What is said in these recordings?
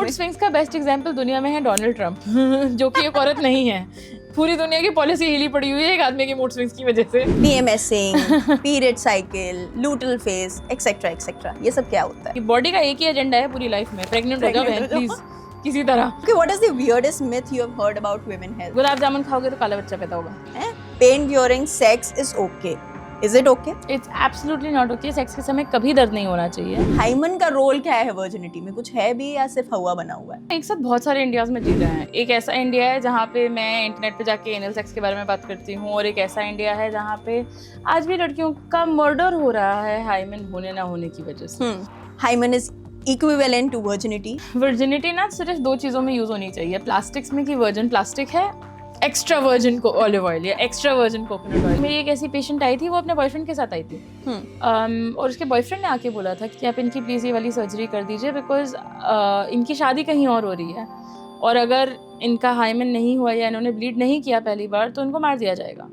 Mood swings का best example दुनिया में है डोनाल्ड ट्रंप जो कि एक औरत नहीं है। पूरी दुनिया की पॉलिसी हिली पड़ी हुई है एक आदमी की मूड स्विंग्स की वजह से। PMSing, पीरियड साइकिल, लूटल फेज, एक्सेट्रा एक्सेट्रा, ये सब क्या होता है? बॉडी का एक ही एजेंडा है पूरी लाइफ में, प्रेग्नेंट हो जाओ बहन प्लीज किसी तरह। Okay, what is the weirdest myth you have heard about women health? Gulab jamun खाओगे तो काला बच्चा पैदा होगा। Pain during sex is okay. Is it okay? It's absolutely not okay. Sex के समय कभी दर्द नहीं होना चाहिए। हाइमन का रोल क्या है वर्जिनिटी में? कुछ है भी या सिर्फ हवा बना हुआ है? एक साथ बहुत सारे इंडियाज में जी रहे हैं। एक ऐसा इंडिया है जहाँ पे मैं इंटरनेट पे जाके एनल सेक्स के बारे में बात करती हूँ, और एक ऐसा इंडिया है जहाँ पे आज भी लड़कियों का मर्डर हो रहा है हाइमन होने ना होने की वजह से। Hymen is equivalent to virginity. Virginity ना सिर्फ दो चीज़ों में यूज़ होनी चाहिए, प्लास्टिक्स में कि वर्जिन प्लास्टिक है, एक्स्ट्रा वर्जिन को ऑलिव ऑयल या एक्स्ट्रा वर्जिन कोकोनट ऑयल। मेरी एक ऐसी पेशेंट आई थी, वो अपने बॉयफ्रेंड के साथ आई थी और उसके बॉयफ्रेंड ने आके बोला था कि आप इनकी प्लीज़ ये वाली सर्जरी कर दीजिए बिकॉज इनकी शादी कहीं और हो रही है, और अगर इनका हाइमन नहीं हुआ या इन्होंने ब्लीड नहीं किया पहली बार तो इनको मार दिया जाएगा।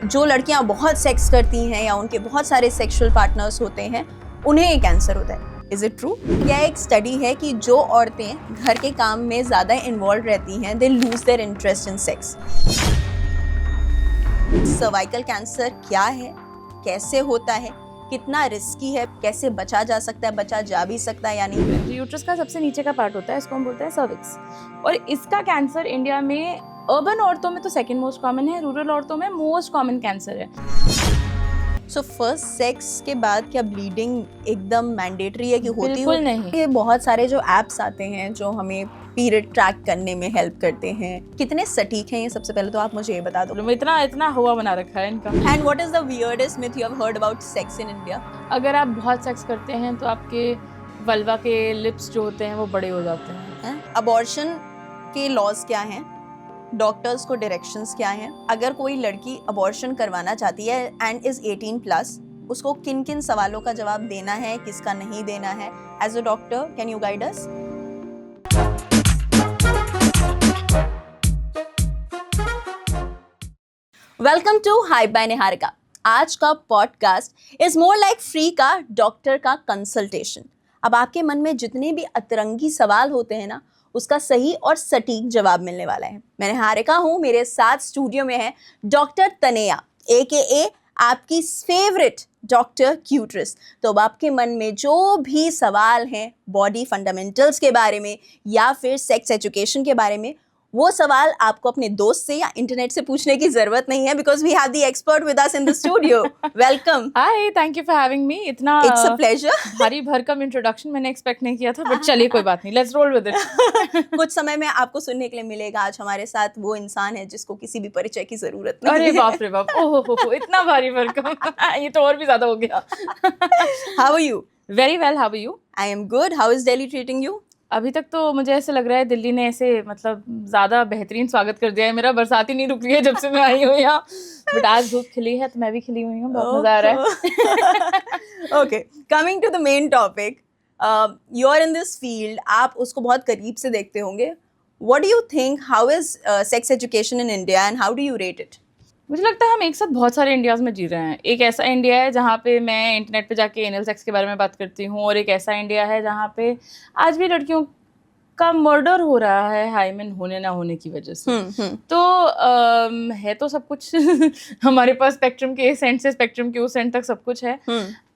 जो लड़कियां बहुत सेक्स करती हैं या उनके बहुत सारे सेक्सुअल पार्टनर्स होते हैं, उन्हें कैंसर होता है। Is it true? यह एक स्टडी है कि जो औरतें घर के काम में ज़्यादा इन्वॉल्व रहती हैं, they lose their interest in sex. Cervical cancer क्या है, कैसे होता है, कितना रिस्की है, कैसे बचा जा सकता है, बचा जा भी सकता है या नहीं? यूट्रस का सबसे नीचे का पार्ट होता है, इसको हम बोलते हैं सर्विक्स, और इसका कैंसर इंडिया में अर्बन औरतों में तो सेकंड मोस्ट कॉमन है, रूरल औरतों में मोस्ट कॉमन कैंसर है। सो फर्स्ट सेक्स के बाद क्या ब्लीडिंग एकदम मैंडेटरी है कि होती? बिल्कुल नहीं। ये बहुत सारे जो एप्स आते हैं जो हमें पीरियड ट्रैक करने में हेल्प करते हैं, कितने सटीक हैं ये? सबसे पहले तो आप मुझे ये बता दो। इतना हुआ बना रखा है इनका। And what is the weirdest myth you have heard about sex in India? अगर आप बहुत सेक्स करते हैं तो आपके वल्वा के लिप्स जो होते हैं वो बड़े हो जाते हैं। अबॉर्शन के लॉज क्या हैं? डॉक्टर्स को डायरेक्शंस क्या हैं? अगर कोई लड़की अबॉर्शन करवाना चाहती है एंड इज 18+, उसको किन किन सवालों का जवाब देना है, किसका नहीं देना है? As a doctor can you guide us? Welcome to hi bye Niharika. आज का podcast is more like free का डॉक्टर का कंसल्टेशन। अब आपके मन में जितने भी अतरंगी सवाल होते हैं ना, उसका सही और सटीक जवाब मिलने वाला है। मैं निहारिका हूँ, मेरे साथ स्टूडियो में है डॉक्टर तनेया AKA आपकी फेवरेट डॉक्टर क्यूट्रिस। तो अब आपके मन में जो भी सवाल हैं बॉडी फंडामेंटल्स के बारे में या फिर सेक्स एजुकेशन के बारे में, वो सवाल आपको अपने दोस्त से या इंटरनेट से पूछने की जरूरत नहीं है, because we have the expert with us in the studio. Welcome. Hi, thank you for having me. इतना इट्स अ प्लेजर। भारी भरकम इंट्रोडक्शन मैंने एक्सपेक्ट नहीं किया था, बट चलिए कोई बात नहीं, लेट्स रोल विद इट। कुछ समय में आपको सुनने के लिए मिलेगा आज हमारे साथ वो इंसान है जिसको किसी भी परिचय की जरूरत नहीं। अरे बाप रे बाप, ओहो इतना भारी भरकम ये तो और भी ज्यादा हो गया। How are you? Very well, how are you? I am good. How is Delhi treating you? अभी तक तो मुझे ऐसे लग रहा है दिल्ली ने ऐसे मतलब ज़्यादा बेहतरीन स्वागत कर दिया है मेरा। बरसात ही नहीं रुक रही है जब से मैं आई हूँ यहाँ, बट आज धूप खिली है तो मैं भी खिली हुई हूँ, बहुत मज़ा आ रहा है। Okay, coming to the main topic, you are in this field, आप उसको बहुत करीब से देखते होंगे। What do you think, how is sex education in India and how do you rate it? मुझे लगता है हम एक साथ बहुत सारे इंडियाज़ में जी रहे हैं। एक ऐसा इंडिया है जहाँ पे मैं इंटरनेट पे जाके एनल सेक्स के बारे में बात करती हूँ, और एक ऐसा इंडिया है जहाँ पे आज भी लड़कियों का मर्डर हो रहा है हाइमन होने ना होने की वजह से। तो है तो सब कुछ हमारे पास स्पेक्ट्रम के इस एंड से स्पेक्ट्रम के उस एंड तक सब कुछ है,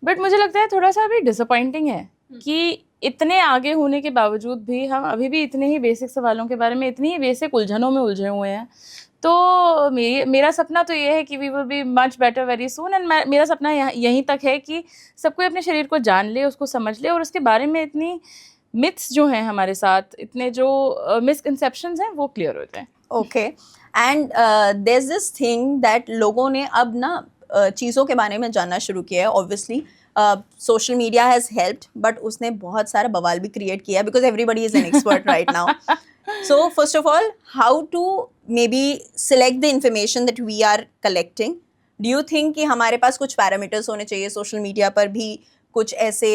बट मुझे लगता है थोड़ा सा अभी डिसअपॉइंटिंग है कि इतने आगे होने के बावजूद भी हम अभी भी इतने ही बेसिक सवालों के बारे में, इतनी ही बेसिक उलझनों में उलझे हुए हैं। तो मेरा सपना तो ये है कि we will be much better very soon, and मेरा सपना यहीं तक है कि सब कोई अपने शरीर को जान ले, उसको समझ ले, और उसके बारे में इतनी मिथ्स जो हैं हमारे साथ, इतने जो मिसकंसेप्शंस हैं, वो क्लियर हो जाए। Okay, and there is this thing that लोगों ने अब ना चीज़ों के बारे में जानना शुरू किया है। Obviously social media has helped, but उसने बहुत सारा बवाल भी क्रिएट किया है because everybody is an expert right now. So first of all, how to maybe select the information that we are collecting? Do you think कि हमारे पास कुछ पैरामीटर्स होने चाहिए सोशल मीडिया पर भी, कुछ ऐसे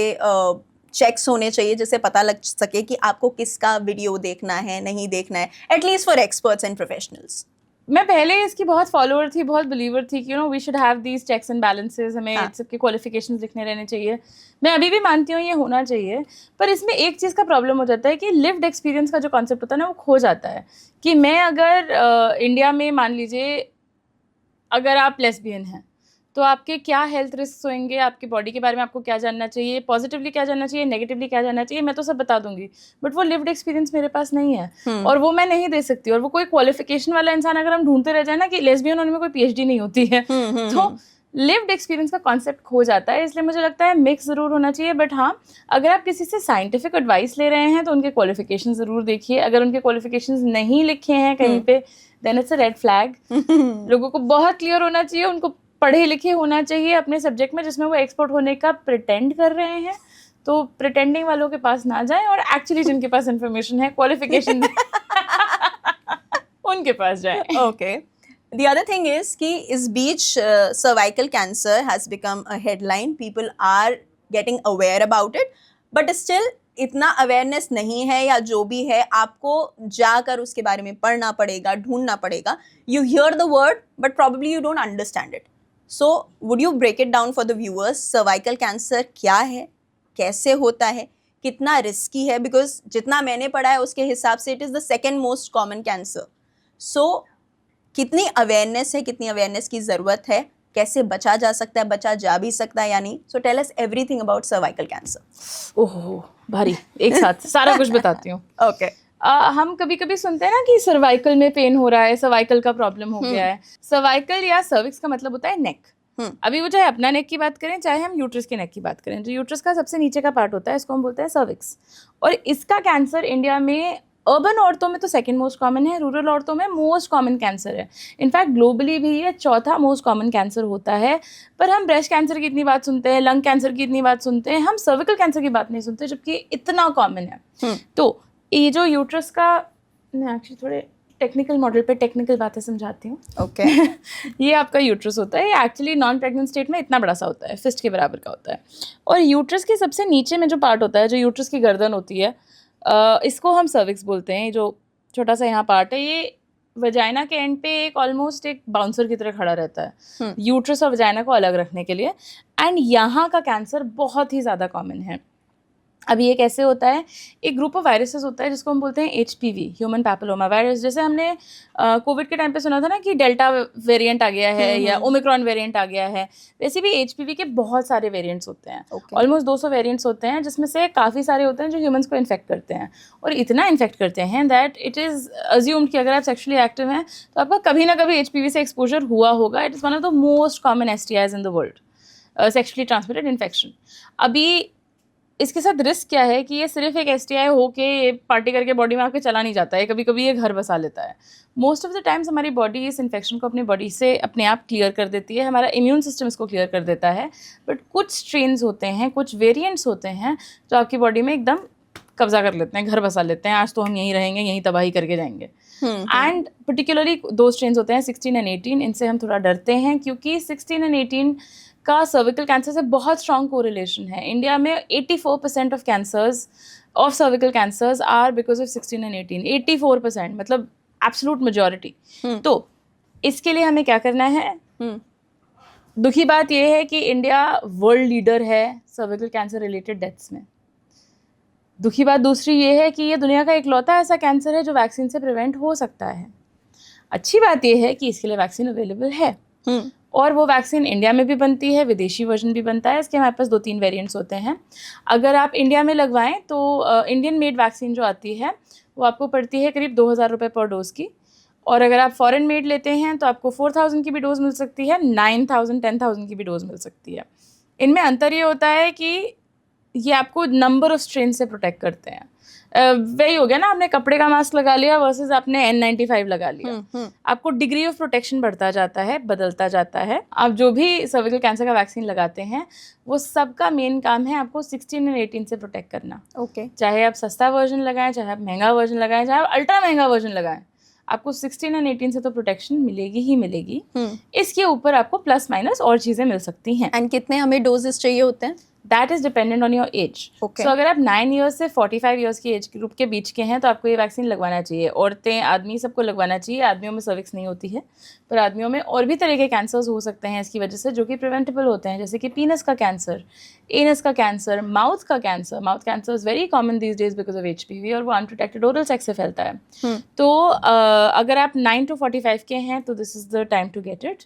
चेक्स होने चाहिए जिससे पता लग सके कि आपको किसका वीडियो देखना है, नहीं देखना है, at least for experts and professionals? मैं पहले इसकी बहुत फॉलोअर थी, बहुत बिलीवर थी कि we should have these checks and balances, हमें सबके क्वालिफिकेशंस लिखने रहने चाहिए। मैं अभी भी मानती हूँ ये होना चाहिए, पर इसमें एक चीज़ का प्रॉब्लम हो जाता है कि लिव्ड एक्सपीरियंस का जो कॉन्सेप्ट होता है ना वो खो जाता है। कि मैं अगर इंडिया में मान लीजिए अगर आप लेस्बियन हैं तो आपके क्या हेल्थ रिस्क होंगे, आपकी बॉडी के बारे में आपको क्या जानना चाहिए, पॉजिटिवली क्या जानना चाहिए, नेगेटिवली क्या जानना चाहिए, मैं तो सब बता दूंगी, बट वो लिव्ड एक्सपीरियंस मेरे पास नहीं है और वो मैं नहीं दे सकती। और वो कोई क्वालिफिकेशन वाला इंसान अगर हम ढूंढते रह जाए ना कि लेस्बियन होने में कोई PhD नहीं होती है, तो लिव्ड एक्सपीरियंस का कॉन्सेप्ट खो जाता है। इसलिए मुझे लगता है मिक्स ज़रूर होना चाहिए, बट हाँ अगर आप किसी से साइंटिफिक एडवाइस ले रहे हैं तो उनके क्वालिफिकेशन ज़रूर देखिए। अगर उनके क्वालिफिकेशन नहीं लिखे हैं कहीं पे, then it's a red flag. लोगों को बहुत क्लियर होना चाहिए, उनको पढ़े लिखे होना चाहिए अपने सब्जेक्ट में जिसमें वो एक्सपर्ट होने का प्रिटेंड कर रहे हैं। तो प्रिटेंडिंग वालों के पास ना जाएं और एक्चुअली जिनके पास इंफॉर्मेशन है, क्वालिफिकेशन उनके पास जाएं। Okay, the other thing is कि इस बीच cervical cancer has become a headline, people are getting aware about it, but still इतना अवेयरनेस नहीं है, या जो भी है आपको जाकर उसके बारे में पढ़ना पड़ेगा, ढूंढना पड़ेगा। You hear the word but probably you don't understand it. So would you break it down for the viewers, cervical cancer क्या है, कैसे होता है, कितना रिस्की है? बिकॉज जितना मैंने पढ़ा है उसके हिसाब से it is the second most common cancer. So कितनी अवेयरनेस है, कितनी अवेयरनेस की ज़रूरत है, कैसे बचा जा सकता है, बचा जा भी सकता है या नहीं? So tell us everything about cervical cancer. ओहो भारी, एक साथ सारा कुछ बताती हूँ। ओके, हम कभी कभी सुनते हैं ना कि सर्वाइकल में पेन हो रहा है, सर्वाइकल का प्रॉब्लम हो गया है। सर्वाइकल या सर्विक्स का मतलब होता है नेक। अभी वो चाहे अपना नेक की बात करें चाहे हम यूट्रस के नेक की बात करें, जो यूट्रस का सबसे नीचे का पार्ट होता है इसको हम बोलते हैं सर्विक्स। और इसका कैंसर इंडिया में अर्बन औरतों में तो सेकंड मोस्ट कॉमन है, रूरल औरतों में मोस्ट कॉमन कैंसर है। इनफैक्ट ग्लोबली भी ये चौथा मोस्ट कॉमन कैंसर होता है। पर हम ब्रेस्ट कैंसर की इतनी बात सुनते हैं, लंग कैंसर की इतनी बात सुनते हैं, हम सर्विकल कैंसर की बात नहीं सुनते, जबकि इतना कॉमन है। तो ये जो यूट्रस का, मैं एक्चुअली थोड़े टेक्निकल मॉडल पे टेक्निकल बातें समझाती हूँ। ओके ये आपका यूट्रस होता है, ये एक्चुअली नॉन प्रेग्नेंट स्टेट में इतना बड़ा सा होता है, फिस्ट के बराबर का होता है। और यूट्रस के सबसे नीचे में जो पार्ट होता है, जो यूट्रस की गर्दन होती है, इसको हम सर्विक्स बोलते हैं। जो छोटा सा यहाँ पार्ट है, ये वजाइना के एंड पे एक ऑलमोस्ट एक बाउंसर की तरह खड़ा रहता है यूट्रस और वजाइना को अलग रखने के लिए। एंड यहाँ का कैंसर बहुत ही ज़्यादा कॉमन है। अब ये कैसे होता है, एक ग्रुप ऑफ वायरसेस होता है जिसको हम बोलते हैं HPV, ह्यूमन पैपिलोमा वायरस। जैसे हमने कोविड के टाइम पे सुना था ना कि डेल्टा वेरिएंट आ गया है या ओमिक्रॉन वेरिएंट आ गया है, वैसे भी HPV के बहुत सारे वेरिएंट्स होते हैं। ऑलमोस्ट 200 वेरिएंट्स होते हैं, जिसमें से काफ़ी सारे होते हैं जो ह्यूमंस को इन्फेक्ट करते हैं। और इतना इन्फेक्ट करते हैं दैट इट इज़ अज्यूम्ड कि अगर आप सेक्शुअली एक्टिव हैं तो आपका कभी ना कभी HPV से एक्सपोजर हुआ होगा। It is one of the most common STIs in the world, sexually transmitted infection. अभी इसके साथ रिस्क क्या है कि ये सिर्फ एक STI हो के पार्टी करके बॉडी में आपके चला नहीं जाता है, कभी कभी ये घर बसा लेता है। मोस्ट ऑफ द टाइम्स हमारी बॉडी इस इन्फेक्शन को अपनी बॉडी से अपने आप क्लियर कर देती है, हमारा इम्यून सिस्टम इसको क्लियर कर देता है। बट कुछ स्ट्रेन्स होते हैं, कुछ वेरिएंट्स होते हैं जो आपकी बॉडी में एकदम कब्जा कर लेते हैं, घर बसा लेते हैं, आज तो हम यहीं रहेंगे, यहीं तबाही करके जाएंगे। एंड पर्टिकुलरली 2 स्ट्रेन्स होते हैं, 16 एंड 18। इनसे हम थोड़ा डरते हैं क्योंकि 16 एंड 18 का सर्विकल कैंसर से बहुत स्ट्रॉन्ग कोरिलेशन है। इंडिया में 84% of cancers, of cervical cancers are because of 16 and 18। 84% मतलब एब्सोलूट मेजॉरिटी। तो इसके लिए हमें क्या करना है? दुखी बात यह है कि इंडिया वर्ल्ड लीडर है सर्विकल कैंसर रिलेटेड डेथ्स में। दुखी बात दूसरी ये है कि ये दुनिया का इकलौता ऐसा कैंसर है जो वैक्सीन से प्रिवेंट हो सकता है। अच्छी बात यह है कि इसके लिए वैक्सीन अवेलेबल है और वो वैक्सीन इंडिया में भी बनती है, विदेशी वर्जन भी बनता है। इसके हमारे पास 2-3 वेरिएंट्स होते हैं। अगर आप इंडिया में लगवाएं तो इंडियन मेड वैक्सीन जो आती है वो आपको पड़ती है करीब 2000 रुपये पर डोज़ की। और अगर आप फॉरेन मेड लेते हैं तो आपको 4000 की भी डोज़ मिल सकती है, 9000, 10,000 की भी डोज़ मिल सकती है। इनमें अंतर ये होता है कि ये आपको नंबर ऑफ स्ट्रेन से प्रोटेक्ट करते हैं। वही हो गया ना, आपने कपड़े का मास्क लगा लिया वर्सेस आपने N95 लगा लिया। आपको डिग्री ऑफ प्रोटेक्शन बढ़ता जाता है, बदलता जाता है। आप जो भी सर्विकल कैंसर का वैक्सीन लगाते हैं वो सबका मेन काम है आपको 16 और 18 से प्रोटेक्ट करना। चाहे आप सस्ता वर्जन लगाएं, चाहे आप महंगा वर्जन लगाएं, चाहे आप अल्ट्रा महंगा वर्जन लगाएं, आपको 16 और 18 से तो प्रोटेक्शन मिलेगी ही मिलेगी। इसके ऊपर आपको प्लस माइनस और चीज़ें मिल सकती हैं। एंड कितने हमें डोजेस चाहिए होते हैं? That is dependent on your age. Okay. सो अगर आप 9 ईयर्स से 45 ईयर्स की एज ग्रुप के बीच के हैं तो आपको ये वैक्सीन लगवाना चाहिए. औरतें, आदमी सबको लगवाना चाहिए. आदमियों में सर्विक्स नहीं होती है, पर आदमियों में और भी तरह के कैंसर्स हो सकते हैं इसकी वजह से, जो कि प्रिवेंटेबल होते हैं, जैसे कि पीनस का कैंसर, एनस का कैंसर, माउथ का cancer. Mouth cancer is very common these days because of HPV, और वो अनप्रोटेक्टेड ओरल सेक्स से फैलता है. तो अगर आप 9 to 45 के हैं तो this is the time to get it.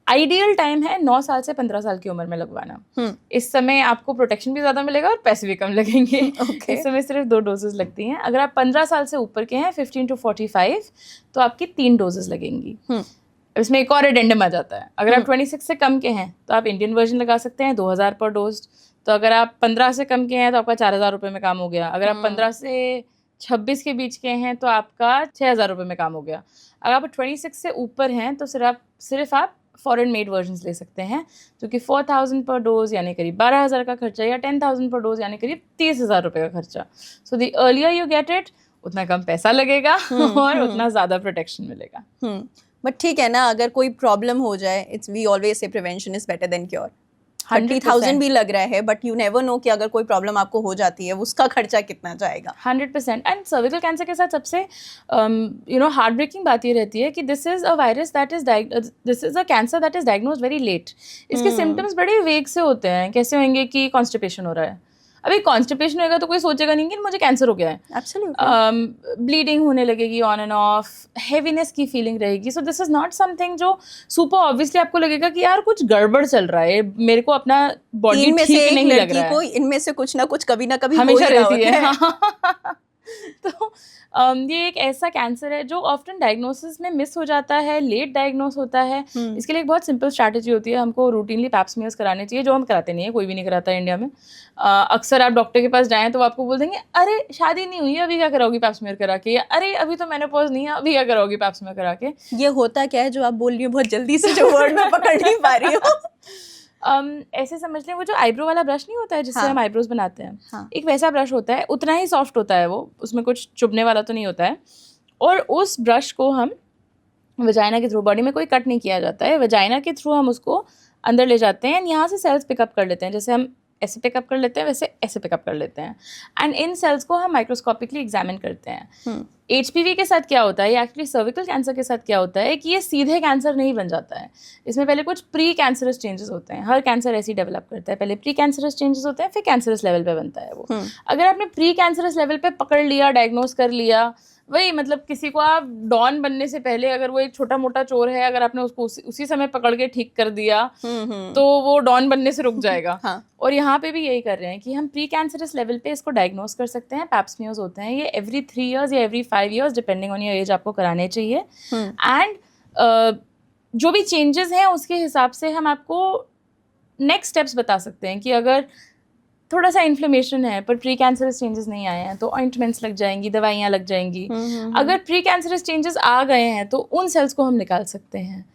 Ideal time है 9 साल से 15 साल की उम्र में लगवाना. इस समय आपको प्रोटेक्शन भी ज़्यादा मिलेगा और पैसे भी कम लगेंगे. इस समय सिर्फ 2 डोजेस लगती हैं. अगर आप 15 साल से ऊपर के हैं 15 to 45 तो आपकी 3 डोजेस लगेंगी. इसमें एक और एडेंडम आ जाता है. अगर आप 26 से कम के हैं तो आप इंडियन वर्जन लगा सकते हैं 2000 पर डोज. तो अगर आप 15 से कम के हैं तो आपका 4000 रुपये में काम हो गया. अगर आप 15 से 26 के बीच के हैं तो आपका 6000 रुपये में काम हो गया. अगर आप 26 से ऊपर हैं तो सिर्फ आप फॉरेन मेड वर्जन्स ले सकते हैं, जो कि 4000 पर डोज यानी करीब 12000 का खर्चा, या 10000 पर डोज यानी करीब 30000 रुपये का खर्चा. So the earlier you get it उतना कम पैसा लगेगा और उतना ज़्यादा प्रोटेक्शन मिलेगा. बट ठीक है ना, अगर कोई प्रॉब्लम हो जाए, it's we always say prevention is better than cure. 30,000 भी लग रहा है, बट यू नेवर नो कि अगर कोई प्रॉब्लम आपको हो जाती है उसका खर्चा कितना जाएगा. 100%. एंड सर्विकल कैंसर के साथ सबसे हार्ट ब्रेकिंग बात ये रहती है कि this is a virus that is this is a cancer that is diagnose very late. इसके सिम्टम्स बड़े वेग से होते हैं. कैसे होंगे कि कॉन्स्टिपेशन हो रहा है. अभी कॉन्स्टिपेशन होगा तो कोई सोचेगा नहीं कि मुझे कैंसर हो गया है. एब्सोल्युटली. ब्लीडिंग होने लगेगी ऑन एंड ऑफ, हेवीनेस की फीलिंग रहेगी. So this is not something जो सुपर ऑब्वियसली आपको लगेगा कि यार कुछ गड़बड़ चल रहा है, मेरे को अपना बॉडी ठीक नहीं लग रहा है. इनमें से कुछ ना कुछ कभी ना कभी हमेशा रहती है. तो ये एक ऐसा कैंसर है जो ऑफ्टन डायग्नोसिस में मिस हो जाता है, लेट डायग्नोस होता है. इसके लिए एक बहुत सिंपल स्ट्रैटेजी होती है. हमको रूटीनली पैप स्मीयर्स कराने चाहिए, जो हम कराते नहीं है, कोई भी नहीं कराता है इंडिया में. अक्सर आप डॉक्टर के पास जाएं तो वो आपको बोल देंगे अरे शादी नहीं हुई है अभी क्या कराओगी पैप स्मीयर करा के, या अरे अभी तो मेनोपॉज नहीं है अभी क्या कराओगी पैप स्मीयर करा के. ये होता क्या है जो आप बोल रही हो बहुत जल्दी से, जो वर्ड में पकड़ नहीं पा रही हो. ऐसे समझ लें, वो जो आईब्रो वाला ब्रश नहीं होता है जिससे हम आईब्रोज बनाते हैं, हाँ. एक वैसा ब्रश होता है, उतना ही सॉफ्ट होता है वो, उसमें कुछ चुभने वाला तो नहीं होता है. और उस ब्रश को हम वजाइना के थ्रू, बॉडी में कोई कट नहीं किया जाता है, वजाइना के थ्रू हम उसको अंदर ले जाते हैं. यहाँ से सेल्स पिकअप कर लेते हैं, जैसे हम ऐसे पिकअप कर लेते हैं वैसे ऐसे पिकअप कर लेते हैं. एंड इन सेल्स को हम माइक्रोस्कोपिकली एग्जामिन करते हैं. HPV के साथ क्या होता है, या एक्चुअली सर्विकल कैंसर के साथ क्या होता है कि ये सीधे कैंसर नहीं बन जाता है. इसमें पहले कुछ प्री कैंसरस चेंजेस होते हैं. हर कैंसर ऐसे ही डेवलप करता है, पहले प्री कैंसरस चेंजेस होते हैं, फिर कैंसरस लेवल पे बनता है वो. अगर आपने प्री कैंसरस लेवल पे पकड़ लिया, डायग्नोस कर लिया, वही मतलब किसी को आप डॉन बनने से पहले अगर वो एक छोटा मोटा चोर है, अगर आपने उसको उसी समय पकड़ के ठीक कर दिया तो वो डॉन बनने से रुक जाएगा. हाँ. और यहाँ पे भी यही कर रहे हैं कि हम प्री कैंसरस लेवल पे इसको डायग्नोस कर सकते हैं. पैप स्मीयर्स होते हैं, ये एवरी 3 years या every 5 years depending on your age आपको कराने चाहिए. एंड जो भी चेंजेस हैं उसके हिसाब से हम आपको नेक्स्ट स्टेप्स बता सकते हैं कि अगर थोड़ा सा इन्फ्लेमेशन है पर प्री कैंसरस चेंजेस नहीं आए हैं तो ऑइंटमेंट्स लग जाएंगी, दवाइयाँ लग जाएंगी. अगर प्री कैंसरस चेंजेस आ गए हैं तो उन सेल्स को हम निकाल सकते हैं.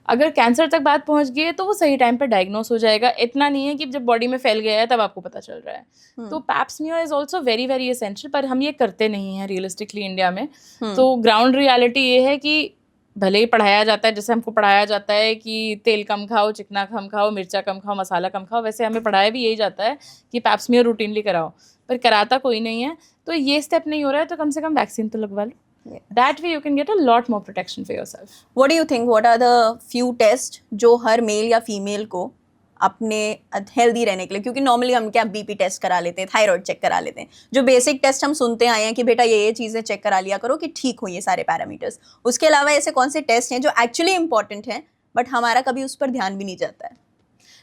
अगर कैंसर तक बात पहुंच गई है तो वो सही टाइम पर डायग्नोस हो जाएगा. इतना नहीं है कि जब बॉडी में फैल गया है तब आपको पता चल रहा है. तो pap smear is also very very essential, पर हम ये करते नहीं हैं रियलिस्टिकली इंडिया में. तो ग्राउंड रियलिटी ये है कि भले ही पढ़ाया जाता है, जैसे हमको पढ़ाया जाता है कि तेल कम खाओ, चिकना कम खाओ, मिर्चा कम खाओ, मसाला कम खाओ, वैसे हमें पढ़ाया भी यही जाता है कि पैप स्मीयर रूटीनली कराओ, पर कराता कोई नहीं है. तो ये स्टेप नहीं हो रहा है तो कम से कम वैक्सीन तो लगवा लो. That way you can get a lot more protection for yourself. What do you think? What are the few tests जो हर मेल या फीमेल को अपने हेल्दी रहने के लिए, क्योंकि नॉर्मली हम क्या बीपी टेस्ट करा लेते हैं, थायराइड चेक करा लेते हैं, जो बेसिक टेस्ट हम सुनते आए हैं कि बेटा ये चीज़ें चेक करा लिया करो कि ठीक हो ये सारे पैरामीटर्स. उसके अलावा ऐसे कौन से टेस्ट हैं जो एक्चुअली इंपॉर्टेंट हैं बट हमारा कभी उस पर ध्यान भी नहीं जाता है?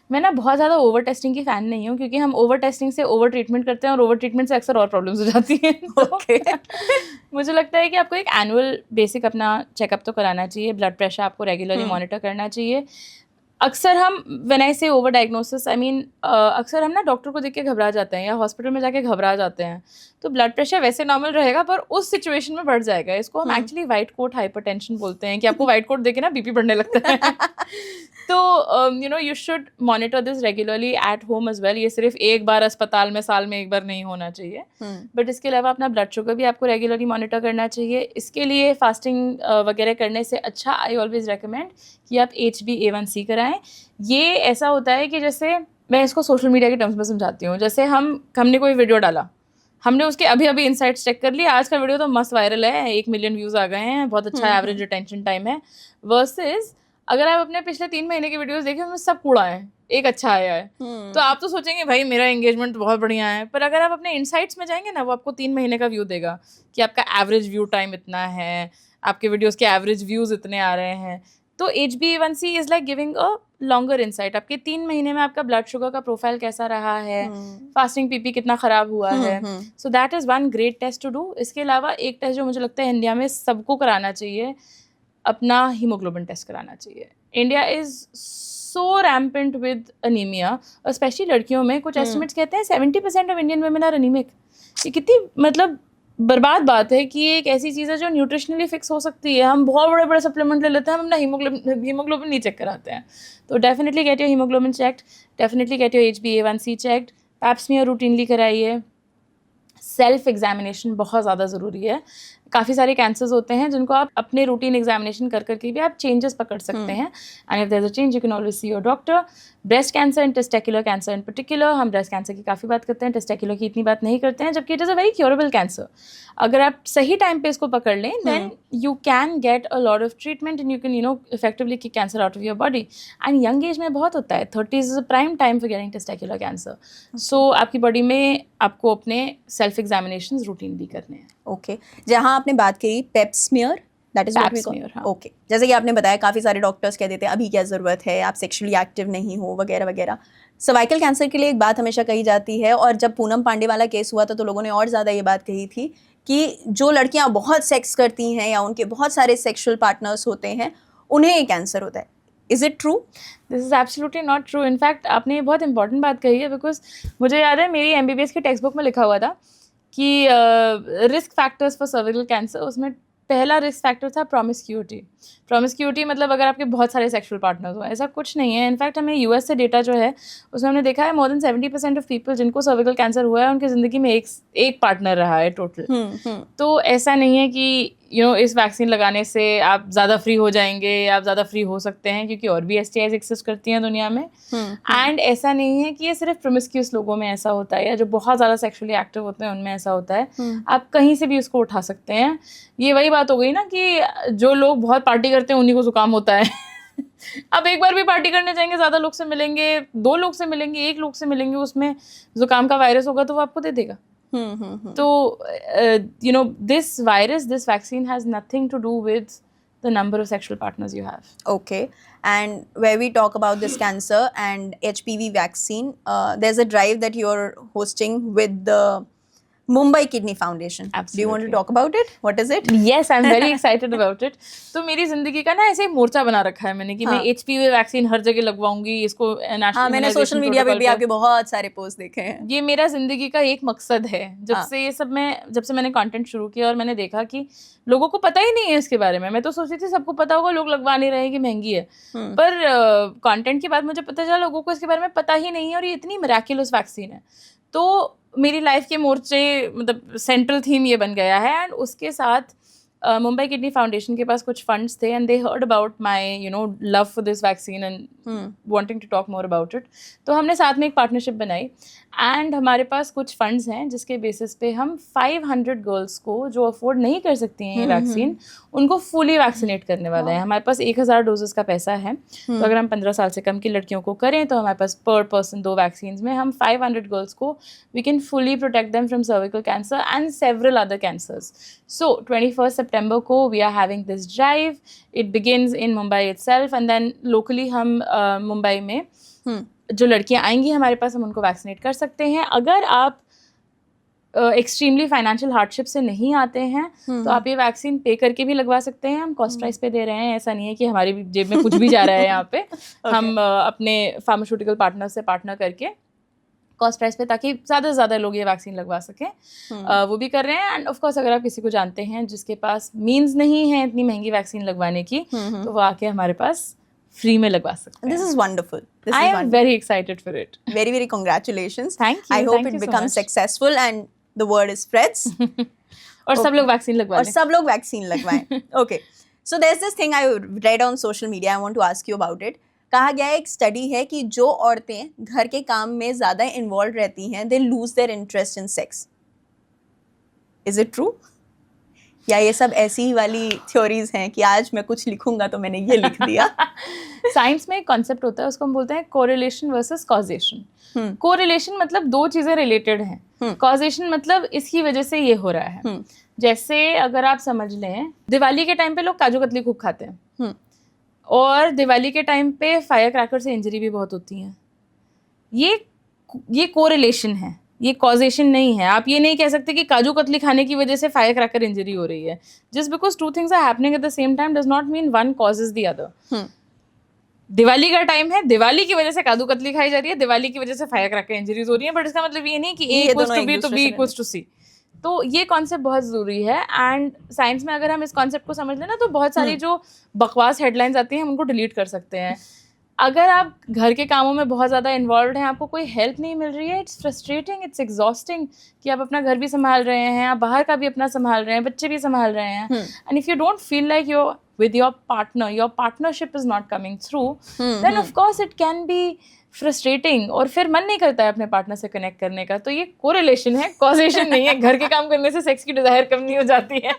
मैं ना बहुत ज़्यादा ओवर टेस्टिंग की फ़ैन नहीं हूँ, क्योंकि हम ओवर टेस्टिंग से ओवर ट्रीटमेंट करते हैं और ओवर ट्रीटमेंट से अक्सर और प्रॉब्लम्स हो जाती हैं. ओके. मुझे लगता है कि आपको एक एनुअल बेसिक अपना चेकअप तो कराना चाहिए. ब्लड प्रेशर आपको रेगुलरली मॉनिटर करना चाहिए. अक्सर हम व्हेन आई से ओवर डायग्नोसिस आई मीन अक्सर हम ना डॉक्टर को देख के घबरा जाते हैं या हॉस्पिटल में जाके घबरा जाते हैं. तो ब्लड प्रेशर वैसे नॉर्मल रहेगा पर उस सिचुएशन में बढ़ जाएगा. इसको हम एक्चुअली वाइट कोट हाइपरटेंशन बोलते हैं कि आपको वाइट कोट देखे ना बीपी बढ़ने लगता है. तो you should monitor this regularly at home as well. ये सिर्फ एक बार अस्पताल में साल में एक बार नहीं होना चाहिए, बट इसके अलावा अपना ब्लड शुगर भी आपको रेगुलरली मॉनिटर करना चाहिए. इसके लिए फास्टिंग वगैरह करने से अच्छा आई ऑलवेज रेकमेंड कि आप HbA1c कराएं. ये ऐसा होता है कि जैसे मैं इसको सोशल मीडिया के टर्म्स में समझाती हूँ। जैसे हमने कोई वीडियो डाला, हमने उसके अभी इनसाइट्स चेक कर लिए, आज का वीडियो तो मस्त वायरल है, 1 मिलियन व्यूज़ आ गए हैं, बहुत अच्छा एवरेज रिटेंशन टाइम है, वर्सेस अगर आप अपने पिछले 3 महीने के वीडियोस देखें, उसमें सब कूड़ा है, एक अच्छा आया है। तो आप तो सोचेंगे भाई मेरा एंगेजमेंट बहुत बढ़िया है, पर अगर आप अपने इनसाइट्स में जाएंगे ना, वो आपको 3 महीने का व्यू देगा कि आपका एवरेज व्यू टाइम इतना है, आपके वीडियोस के एवरेज व्यूज़ इतने आ रहे हैं। तो HbA1c is like giving a longer insight, आपके 3 महीने में आपका ब्लड शुगर का प्रोफाइल कैसा रहा है, फास्टिंग पीपी कितना ख़राब हुआ है। So that is one great test to do. इसके अलावा एक टेस्ट जो मुझे लगता है इंडिया में सबको कराना चाहिए, अपना हीमोग्लोबिन टेस्ट कराना चाहिए। India is so rampant with anaemia, especially लड़कियों में। कुछ एस्टिमेट्स कहते हैं 70% of Indian women are anaemic. ये कितनी मतलब बर्बाद बात है कि ये एक ऐसी चीज़ है जो न्यूट्रिशनली फिक्स हो सकती है। हम बहुत बड़े बड़े सप्लीमेंट ले लेते हैं, हम अपना हीमोग्लोबिन नहीं चेक कराते हैं। तो definitely get your haemoglobin checked, definitely get your HbA1c checked, pap smear routinely कराइए। सेल्फ एग्जामिनेशन बहुत ज़्यादा ज़रूरी है। काफ़ी सारे कैंसर्स होते हैं जिनको आप अपने रूटीन एग्जामिनेशन कर करके भी आप चेंजेस पकड़ सकते हैं, and if there is a change you can always see your doctor. Breast cancer and testicular cancer in particular, हम ब्रेस्ट कैंसर की काफ़ी बात करते हैं, टेस्टिकुलर की इतनी बात नहीं करते हैं, जबकि it is a very curable cancer. अगर आप सही टाइम पे इसको पकड़ लें, then you can get a lot of treatment and you can effectively kick cancer out of your body. And young age में बहुत होता है, 30s is a prime time for getting testicular cancer. So आपकी body में आपको अपने self examination routinely करने हैं। ओके, जहाँ आपने बात करी pap smear, that is what we call. Okay, जैसे कि आपने बताया काफ़ी सारे डॉक्टर्स कह देते हैं अभी क्या ज़रूरत है, आप सेक्सुअली एक्टिव नहीं हो वगैरह वगैरह। सर्वाइकल कैंसर के लिए एक बात हमेशा कही जाती है, और जब पूनम पांडे वाला केस हुआ था तो लोगों ने और ज़्यादा ये बात कही थी कि जो लड़कियां बहुत सेक्स करती हैं या उनके बहुत सारे सेक्सुअल पार्टनर्स होते हैं, उन्हें ये कैंसर होता है। Is it true? This is absolutely not true. In fact आपने ये बहुत इंपॉर्टेंट बात कही है, बिकॉज मुझे याद है मेरी MBBS की टेक्स्ट बुक में लिखा हुआ था कि risk factors for cervical cancer, उसमें पहला रिस्क फैक्टर था प्रोमिस्क्यूटी। प्रोमिस्क्यूटी मतलब अगर आपके बहुत सारे सेक्सुअल पार्टनर्स हो, ऐसा कुछ नहीं है। इनफैक्ट हमें US से डेटा जो है उसमें हमने देखा है मोर देन 70% ऑफ पीपल जिनको सर्विकल कैंसर हुआ है उनकी ज़िंदगी में एक पार्टनर रहा है टोटल। तो ऐसा नहीं है कि इस वैक्सीन लगाने से आप ज़्यादा फ्री हो जाएंगे, आप ज़्यादा फ्री हो सकते हैं, क्योंकि और भी STIs एक्सिस्ट करती हैं दुनिया में। एंड ऐसा नहीं है कि ये सिर्फ प्रोमिस्क्यूस लोगों में ऐसा होता है या जो बहुत ज़्यादा सेक्सुअली एक्टिव होते हैं उनमें ऐसा होता है। आप कहीं से भी उसको उठा सकते हैं। ये वही बात हो गई ना कि जो लोग बहुत पार्टी करते हैं उन्हीं को जुकाम होता है। अब एक बार भी पार्टी करने जाएंगे, ज़्यादा लोग से मिलेंगे, 2 लोग से मिलेंगे, 1 लोग से मिलेंगे, उसमें जुकाम का वायरस होगा तो वो आपको दे देगा। So, this virus, this vaccine has nothing to do with the number of sexual partners you have. Okay, and where we talk about this cancer and HPV vaccine, there's a drive that you're hosting with the Mumbai Kidney Foundation. Absolutely. Do you want to talk about it? What is it? Yes, I'm very excited about it. तो मेरी जिंदगी का ना ऐसे मोर्चा बना रखा है मैंने कि मैं HPV वैक्सीन हर जगह लगवाऊंगी, इसको नेशनल। मैंने सोशल मीडिया पे भी आपके बहुत सारे पोस्ट देखे हैं। ये मेरा जिंदगी का एक मकसद है। जब से मैंने कंटेंट शुरू किया और मैंने देखा कि लोगों को पता ही नहीं है इसके बारे में। मैं तो सोचती थी सबको पता होगा, लोग लगवा नहीं रहे कि महंगी है, पर कंटेंट के बाद मुझे पता चला लोगों को इसके बारे में पता ही नहीं है और ये इतनी मिरेक्युलस वैक्सीन है। तो मेरी लाइफ के मोर्चे मतलब सेंट्रल थीम ये बन गया है। एंड उसके साथ मुंबई किडनी फाउंडेशन के पास कुछ फंड्स थे and they heard about my love for this vaccine and wanting to talk more about it. तो हमने साथ में एक पार्टनरशिप बनाई एंड हमारे पास कुछ फंड्स हैं जिसके बेसिस पे हम 500 गर्ल्स को जो अफोर्ड नहीं कर सकती हैं ये वैक्सीन, उनको फुली वैक्सीनेट करने वाले हैं। हमारे पास 1000 डोजेस का पैसा है। तो अगर हम 15 साल से कम की लड़कियों को करें तो हमारे पास पर पर्सन 2 वैक्सीन में हम 500 गर्ल्स को we can fully protect them from cervical cancer and several other cancers. So 21 सितंबर को we are having this drive. It begins in Mumbai itself and then locally हम मुंबई में जो लड़कियां आएंगी हमारे पास हम उनको वैक्सीनेट कर सकते हैं। अगर आप एक्सट्रीमली फाइनेंशियल हार्डशिप से नहीं आते हैं तो आप ये वैक्सीन पे करके भी लगवा सकते हैं। हम कॉस्ट प्राइस पे दे रहे हैं, ऐसा नहीं है कि हमारी जेब में कुछ भी जा रहा है यहाँ पे। हम अपने फार्मास्यूटिकल पार्टनर से पार्टनर करके कॉस्ट प्राइस पे, ताकि ज़्यादा से ज़्यादा लोग ये वैक्सीन लगवा सकें, वो भी कर रहे हैं। एंड ऑफ कोर्स अगर आप किसी को जानते हैं जिसके पास मीन्स नहीं है इतनी महंगी वैक्सीन लगवाने की तो वो आके हमारे पास फ्री में लगवा सकते हैं। This is wonderful. I am very excited for it. Very, very congratulations. Thank you. I hope Thank it you so becomes much. successful and the word spreads. और सब लोग वैक्सीन लगवा और लें। सब लोग वैक्सीन लगवाएं। Okay. So there's this thing I read on social media. I want to ask you about it. कहा गया है, एक स्टडी है कि जो औरतें घर के काम में ज़्यादा इन्वॉल्व रहती हैं, they lose their interest in sex. Is it true, या ये सब ऐसी ही वाली थ्योरीज हैं कि आज मैं कुछ लिखूंगा तो मैंने ये लिख दिया? साइंस में एक कॉन्सेप्ट होता है, उसको हम बोलते हैं कोरिलेशन वर्सेस कॉजेशन. कोरिलेशन मतलब दो चीजें रिलेटेड हैं, कॉजेशन मतलब इसकी वजह से ये हो रहा है. जैसे अगर आप समझ लें, दिवाली के टाइम पे लोग काजू कतली खूब खाते हैं, और दिवाली के टाइम पे फायर क्रैकर से इंजरी भी बहुत होती है. ये कोरिलेशन है, ये कॉजेशन नहीं है. आप ये नहीं कह सकते कि काजू कतली खाने की वजह से फायर क्रैकर इंजरी हो रही है. Just because two things are happening at the same time does not mean one causes the other. Diwali का टाइम है, दिवाली की वजह से काजू कतली खाई जा रही है, दिवाली की वजह से फायर क्रैकर इंजरीज हो रही है, बट इसका मतलब ये नहीं कि A इक्वल्स टू B तो B इक्वल्स टू C. तो ये कॉन्सेप्ट बहुत ज़रूरी है. एंड साइंस में अगर हम इस कॉन्सेप्ट को समझ लें ना, तो बहुत सारी जो बकवास हेडलाइंस आती हैं हम उनको डिलीट कर सकते हैं. अगर आप घर के कामों में बहुत ज़्यादा इन्वॉल्व हैं, आपको कोई हेल्प नहीं मिल रही है, इट्स फ्रस्ट्रेटिंग, इट्स एग्जॉस्टिंग कि आप अपना घर भी संभाल रहे हैं, आप बाहर का भी अपना संभाल रहे हैं, बच्चे भी संभाल रहे हैं. And if you don't feel like your with your partner, your partnership is not coming through, then of course it can be frustrating, और फिर मन नहीं करता है अपने पार्टनर से कनेक्ट करने का. तो ये कोरिलेशन है, कॉजेशन नहीं है. घर के काम करने से सेक्स की डिजायर कम नहीं हो जाती है.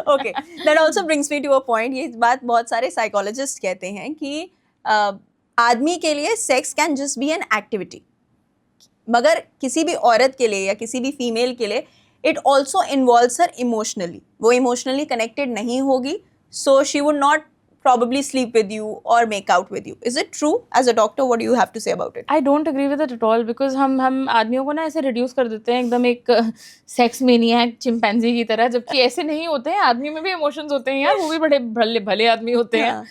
Okay, that also brings me to a point. ये बात बहुत सारे साइकोलॉजिस्ट कहते हैं कि आदमी के लिए sex can just be an activity, मगर किसी भी औरत के लिए या किसी भी फीमेल के लिए it also involves her emotionally. वो इमोशनली कनेक्टेड नहीं होगी, so she would not probably sleep with you or make out with you. Is it true? As a doctor, what do you have to say about it? I don't agree with it at all, because हम आदमियों को ना ऐसे reduce कर देते हैं एकदम एक सेक्स मेनियक चिंपैंजी की तरह, जबकि ऐसे नहीं होते हैं. आदमी में भी इमोशंस होते हैं यार, वो भी बड़े भले आदमी होते हैं.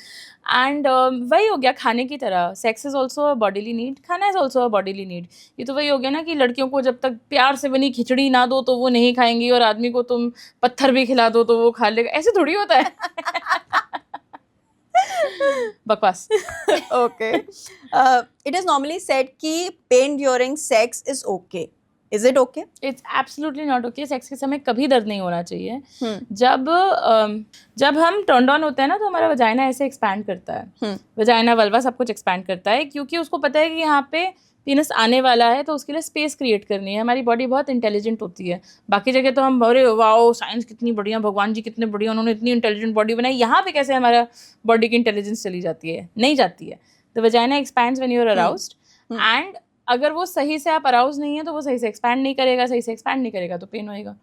एंड वही हो गया खाने की तरह. Sex is also a bodily need, खाना is also a bodily need. ये तो वही हो गया ना कि लड़कियों को जब तक प्यार से बनी खिचड़ी ना दो तो वो नहीं खाएंगी, और आदमी को तुम पत्थर भी खिला दो तो वो खा लेगा. ऐसे थोड़ी होता है. बकवास. Okay. It is normally said कि pain during sex is okay. Is it okay? It's absolutely not okay. Sex के समय कभी दर्द नहीं होना चाहिए. जब हम टर्न ऑन होते हैं ना, तो हमारा वजाइना ऐसे एक्सपैंड करता है. वजाइना वल्वा सब कुछ एक्सपैंड करता है, क्योंकि उसको पता है कि यहाँ पे पीनस आने वाला है, तो उसके लिए स्पेस क्रिएट करनी है. हमारी बॉडी बहुत इंटेलिजेंट होती है. बाकी जगह तो हम अरे वाओ साइंस कितनी बढ़िया, भगवान जी कितने बढ़िया, उन्होंने इतनी इंटेलिजेंट बॉडी बनाई. यहाँ पे कैसे हमारा बॉडी की इंटेलिजेंस चली जाती है? नहीं जाती है. The vagina expands when you are aroused, and अगर वो सही से आप अराउज नहीं है तो वो सही से एक्सपैंड नहीं करेगा. सही से एक्सपैंड नहीं करेगा तो पेन होएगा.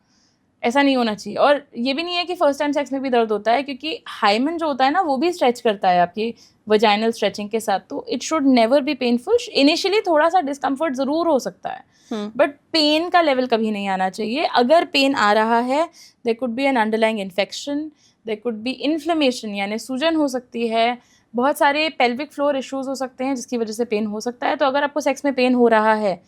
ऐसा नहीं होना चाहिए. और ये भी नहीं है कि फर्स्ट टाइम सेक्स में भी दर्द होता है, क्योंकि हाइमन जो होता है ना, वो भी स्ट्रेच करता है आपकी वजाइनल स्ट्रेचिंग के साथ. तो it should never be painful. Initially थोड़ा सा डिस्कम्फर्ट ज़रूर हो सकता है, बट पेन का लेवल कभी नहीं आना चाहिए. अगर पेन आ रहा है, there could be an underlying infection, there could be inflammation, यानी सूजन हो सकती है, बहुत सारे पेल्विक फ्लोर इश्यूज हो सकते हैं जिसकी वजह से पेन हो सकता है. तो अगर आपको सेक्स में पेन हो रहा है,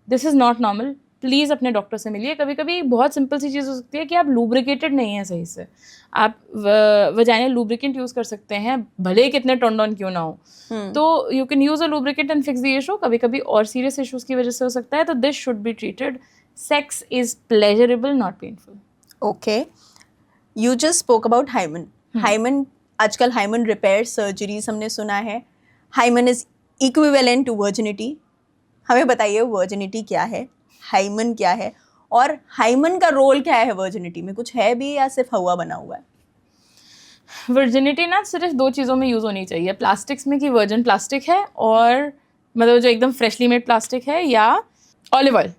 this is not normal. Please अपने डॉक्टर से मिलिए. कभी कभी बहुत सिंपल सी चीज़ हो सकती है कि आप लूब्रिकेटेड नहीं हैं सही से. आप वजाइनल लूब्रिकेंट यूज़ कर सकते हैं, भले कितने टर्न ऑन क्यों ना हो. तो you can use a lubricant and fix the issue. कभी कभी और सीरियस इशूज़ की वजह से हो सकता है. तो this should be treated. Sex is pleasurable, not painful. Okay, you just spoke about hymen. Hymen, आजकल हाइमन रिपेयर सर्जरीज हमने सुना है. Hymen is equivalent to virginity. हमें बताइए वर्जिनिटी क्या है, हाइमन क्या है, और हाइमन का रोल क्या है वर्जिनिटी में? कुछ है भी या सिर्फ हवा बना हुआ है? वर्जिनिटी ना सिर्फ दो चीज़ों में यूज़ होनी चाहिए. प्लास्टिक्स में कि वर्जिन प्लास्टिक है, और मतलब जो एकदम फ्रेशली मेड प्लास्टिक है, या ऑलिव ऑयल,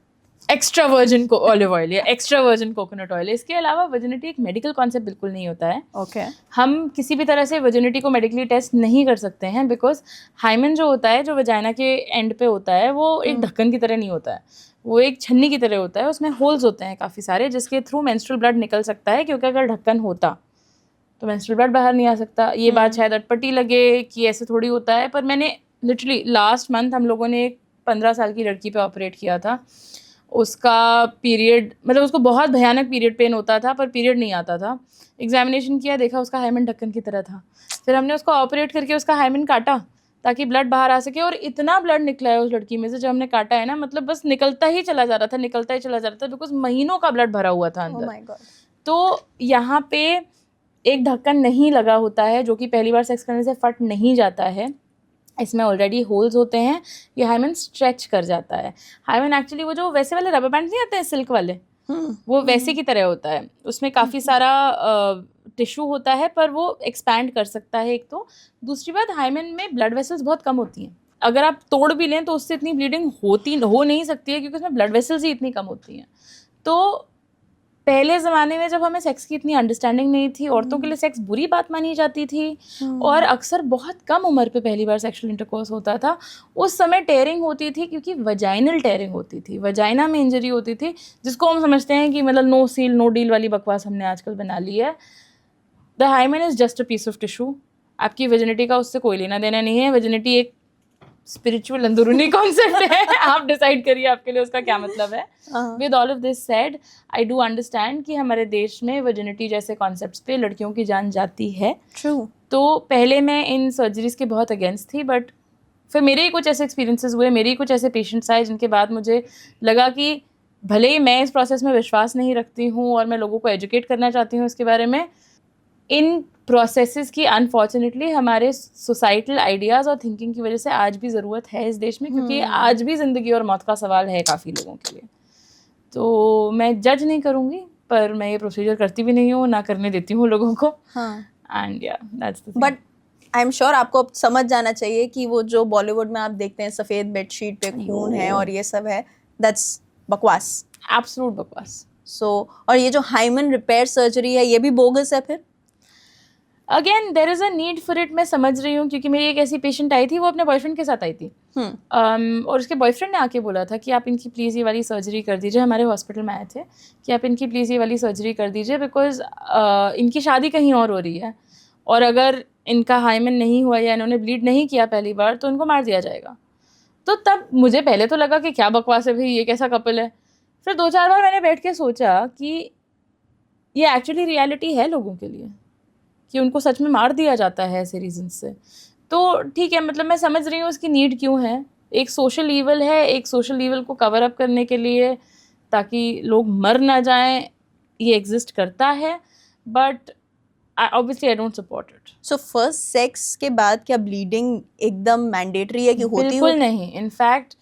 एक्स्ट्रा वर्जिन को ऑलिव ऑयल या एक्स्ट्रा वर्जिन कोकोनट ऑयल. इसके अलावा वर्जिनिटी एक मेडिकल कॉन्सेप्ट बिल्कुल नहीं होता है. ओके, हम किसी भी तरह से वर्जिनिटी को मेडिकली टेस्ट नहीं कर सकते हैं, बिकॉज हाइमन जो होता है, जो वजाइना के एंड पे होता है, वो एक ढक्कन की तरह नहीं होता है. वो एक छन्नी की तरह होता है. उसमें होल्स होते हैं काफ़ी सारे, जिसके थ्रू मेंस्ट्रुअल ब्लड निकल सकता है, क्योंकि अगर ढक्कन होता तो मेंस्ट्रुअल ब्लड बाहर नहीं आ सकता. ये बात शायद अटपटी लगे कि ऐसे थोड़ी होता है, पर मैंने लिटरली लास्ट मंथ हम लोगों ने एक 15 साल की लड़की पे ऑपरेट किया था. उसका पीरियड, मतलब उसको बहुत भयानक पीरियड पेन होता था, पर पीरियड नहीं आता था. एग्जामिनेशन किया, देखा उसका हाइमन ढक्कन की तरह था. फिर हमने उसको ऑपरेट करके उसका हाइमन काटा ताकि ब्लड बाहर आ सके, और इतना ब्लड निकला है उस लड़की में से जब हमने काटा है ना, मतलब बस निकलता ही चला जा रहा था, निकलता ही चला जा रहा था, बिकॉज महीनों का ब्लड भरा हुआ था अंदर. Oh my God. तो यहाँ पे एक ढक्कन नहीं लगा होता है, जो कि पहली बार सेक्स करने से फट नहीं जाता है. इसमें ऑलरेडी होल्स होते हैं, ये हाइमन स्ट्रेच कर जाता है। हाइमन एक्चुअली वो जो वैसे वाले रबर बैंड नहीं आते हैं सिल्क वाले, वो वैसे की तरह होता है, उसमें काफ़ी सारा टिश्यू होता है, पर वो एक्सपैंड कर सकता है एक तो। दूसरी बात, हाइमन में ब्लड वेसल्स बहुत कम होती हैं, अगर आप तोड़ भी लें तो उससे इतनी ब्लीडिंग हो नहीं सकती है, क्योंकि उसमें ब्लड वेसल्स ही इतनी कम होती हैं। तो पहले ज़माने में जब हमें सेक्स की इतनी अंडरस्टैंडिंग नहीं थी, औरतों के लिए सेक्स बुरी बात मानी जाती थी, और अक्सर बहुत कम उम्र पे पहली बार सेक्सुअल इंटरकोर्स होता था। उस समय टेयरिंग होती थी, क्योंकि वजाइनल टेयरिंग होती थी, वजाइना में इंजरी होती थी, जिसको हम समझते हैं कि मतलब नो सील नो डील वाली बकवास हमने आजकल बना ली है। The hymen is just a piece of tissue, आपकी वेजिनिटी का उससे कोई लेना देना नहीं है। वेजिनिटी एक स्पिरिचुअल अंदरूनी कॉन्सेप्ट है, आप डिसाइड करिए आपके लिए उसका क्या मतलब है। With all of this said, I do understand कि हमारे देश में वर्जिनिटी जैसे कॉन्सेप्ट्स पे लड़कियों की जान जाती है। ट्रू। तो पहले मैं इन सर्जरीज के बहुत अगेंस्ट थी, बट फिर मेरे ही कुछ ऐसे एक्सपीरियंसेस हुए, मेरे ही कुछ ऐसे पेशेंट्स आए जिनके बाद मुझे लगा कि भले ही मैं इस प्रोसेस में विश्वास नहीं रखती हूँ और मैं लोगों को एजुकेट करना चाहती हूँ इसके बारे में, इन प्रोसेसेस की अनफॉर्चुनेटली हमारे सोसाइटल आइडियाज़ और थिंकिंग की वजह से आज भी ज़रूरत है इस देश में, क्योंकि आज भी ज़िंदगी और मौत का सवाल है काफ़ी लोगों के लिए। तो मैं जज नहीं करूँगी, पर मैं ये प्रोसीजर करती भी नहीं हूँ, ना करने देती हूँ लोगों को। एंड या that's the thing. But I am sure आपको अब समझ जाना चाहिए कि वो जो बॉलीवुड में आप देखते हैं सफ़ेद बेडशीट पे खून है और ये सब है, दैट्स बकवास, एब्सोल्यूट बकवास। और ये जो हाइमन रिपेयर सर्जरी है ये भी बोगस है फिर? Again there is a need for it, मैं समझ रही हूँ, क्योंकि मेरी एक ऐसी पेशेंट आई थी, वो अपने बॉयफ्रेंड के साथ आई थी। और उसके बॉयफ्रेंड ने आके बोला था कि आप इनकी प्लीज़ ये वाली सर्जरी कर दीजिए, हमारे हॉस्पिटल में आए थे कि आप इनकी प्लीज़ ये वाली सर्जरी कर दीजिए, बिकॉज इनकी शादी कहीं और हो रही है, और अगर इनका हाइमन नहीं हुआ या इन्होंने ब्लीड नहीं किया पहली बार तो इनको मार दिया जाएगा। तो तब मुझे पहले तो लगा कि क्या बकवास है भाई, ये कैसा कपल है। फिर 2-4 बार मैंने बैठ के सोचा कि ये एक्चुअली रियलिटी है लोगों के लिए, कि उनको सच में मार दिया जाता है ऐसे रीज़न से। तो ठीक है, मतलब मैं समझ रही हूँ उसकी नीड क्यों है। एक सोशल ईवल है, एक सोशल ईवल को कवर अप करने के लिए, ताकि लोग मर ना जाएं, ये एग्जिस्ट करता है, but obviously I don't support it. So first sex के बाद क्या ब्लीडिंग एकदम मैंडेटरी है कि होती? बिल्कुल नहीं। In fact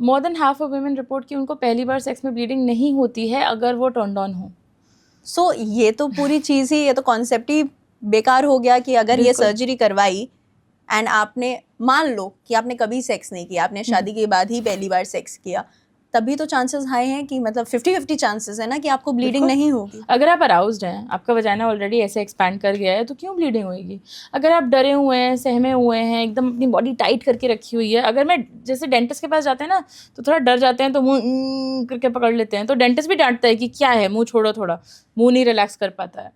more than half of women report कि उनको पहली बार सेक्स में ब्लीडिंग नहीं होती है अगर वो टर्न्ड ऑन हो। सो ये तो पूरी चीज़ ही, ये तो कॉन्सेप्ट ही बेकार हो गया कि अगर ये सर्जरी करवाई एंड आपने, मान लो कि आपने कभी सेक्स नहीं किया, आपने शादी के बाद ही पहली बार सेक्स किया, तभी तो चांसेस हाई हैं कि मतलब 50-50 चांसेस है ना कि आपको ब्लीडिंग नहीं होगी। अगर आप अराउज्ड हैं, आपका वजाइना ऑलरेडी ऐसे एक्सपैंड कर गया है, तो क्यों ब्लीडिंग होएगी? अगर आप डरे हुए हैं, सहमे हुए हैं, एकदम अपनी बॉडी टाइट करके रखी हुई है, अगर मैं जैसे डेंटिस्ट के पास जाते हैं ना तो थोड़ा डर जाते हैं तो मुँह करके पकड़ लेते हैं, तो डेंटिस्ट भी डांटता है कि क्या है, मुँह छोड़ो, थोड़ा मुँह नहीं रिलैक्स कर पाता है,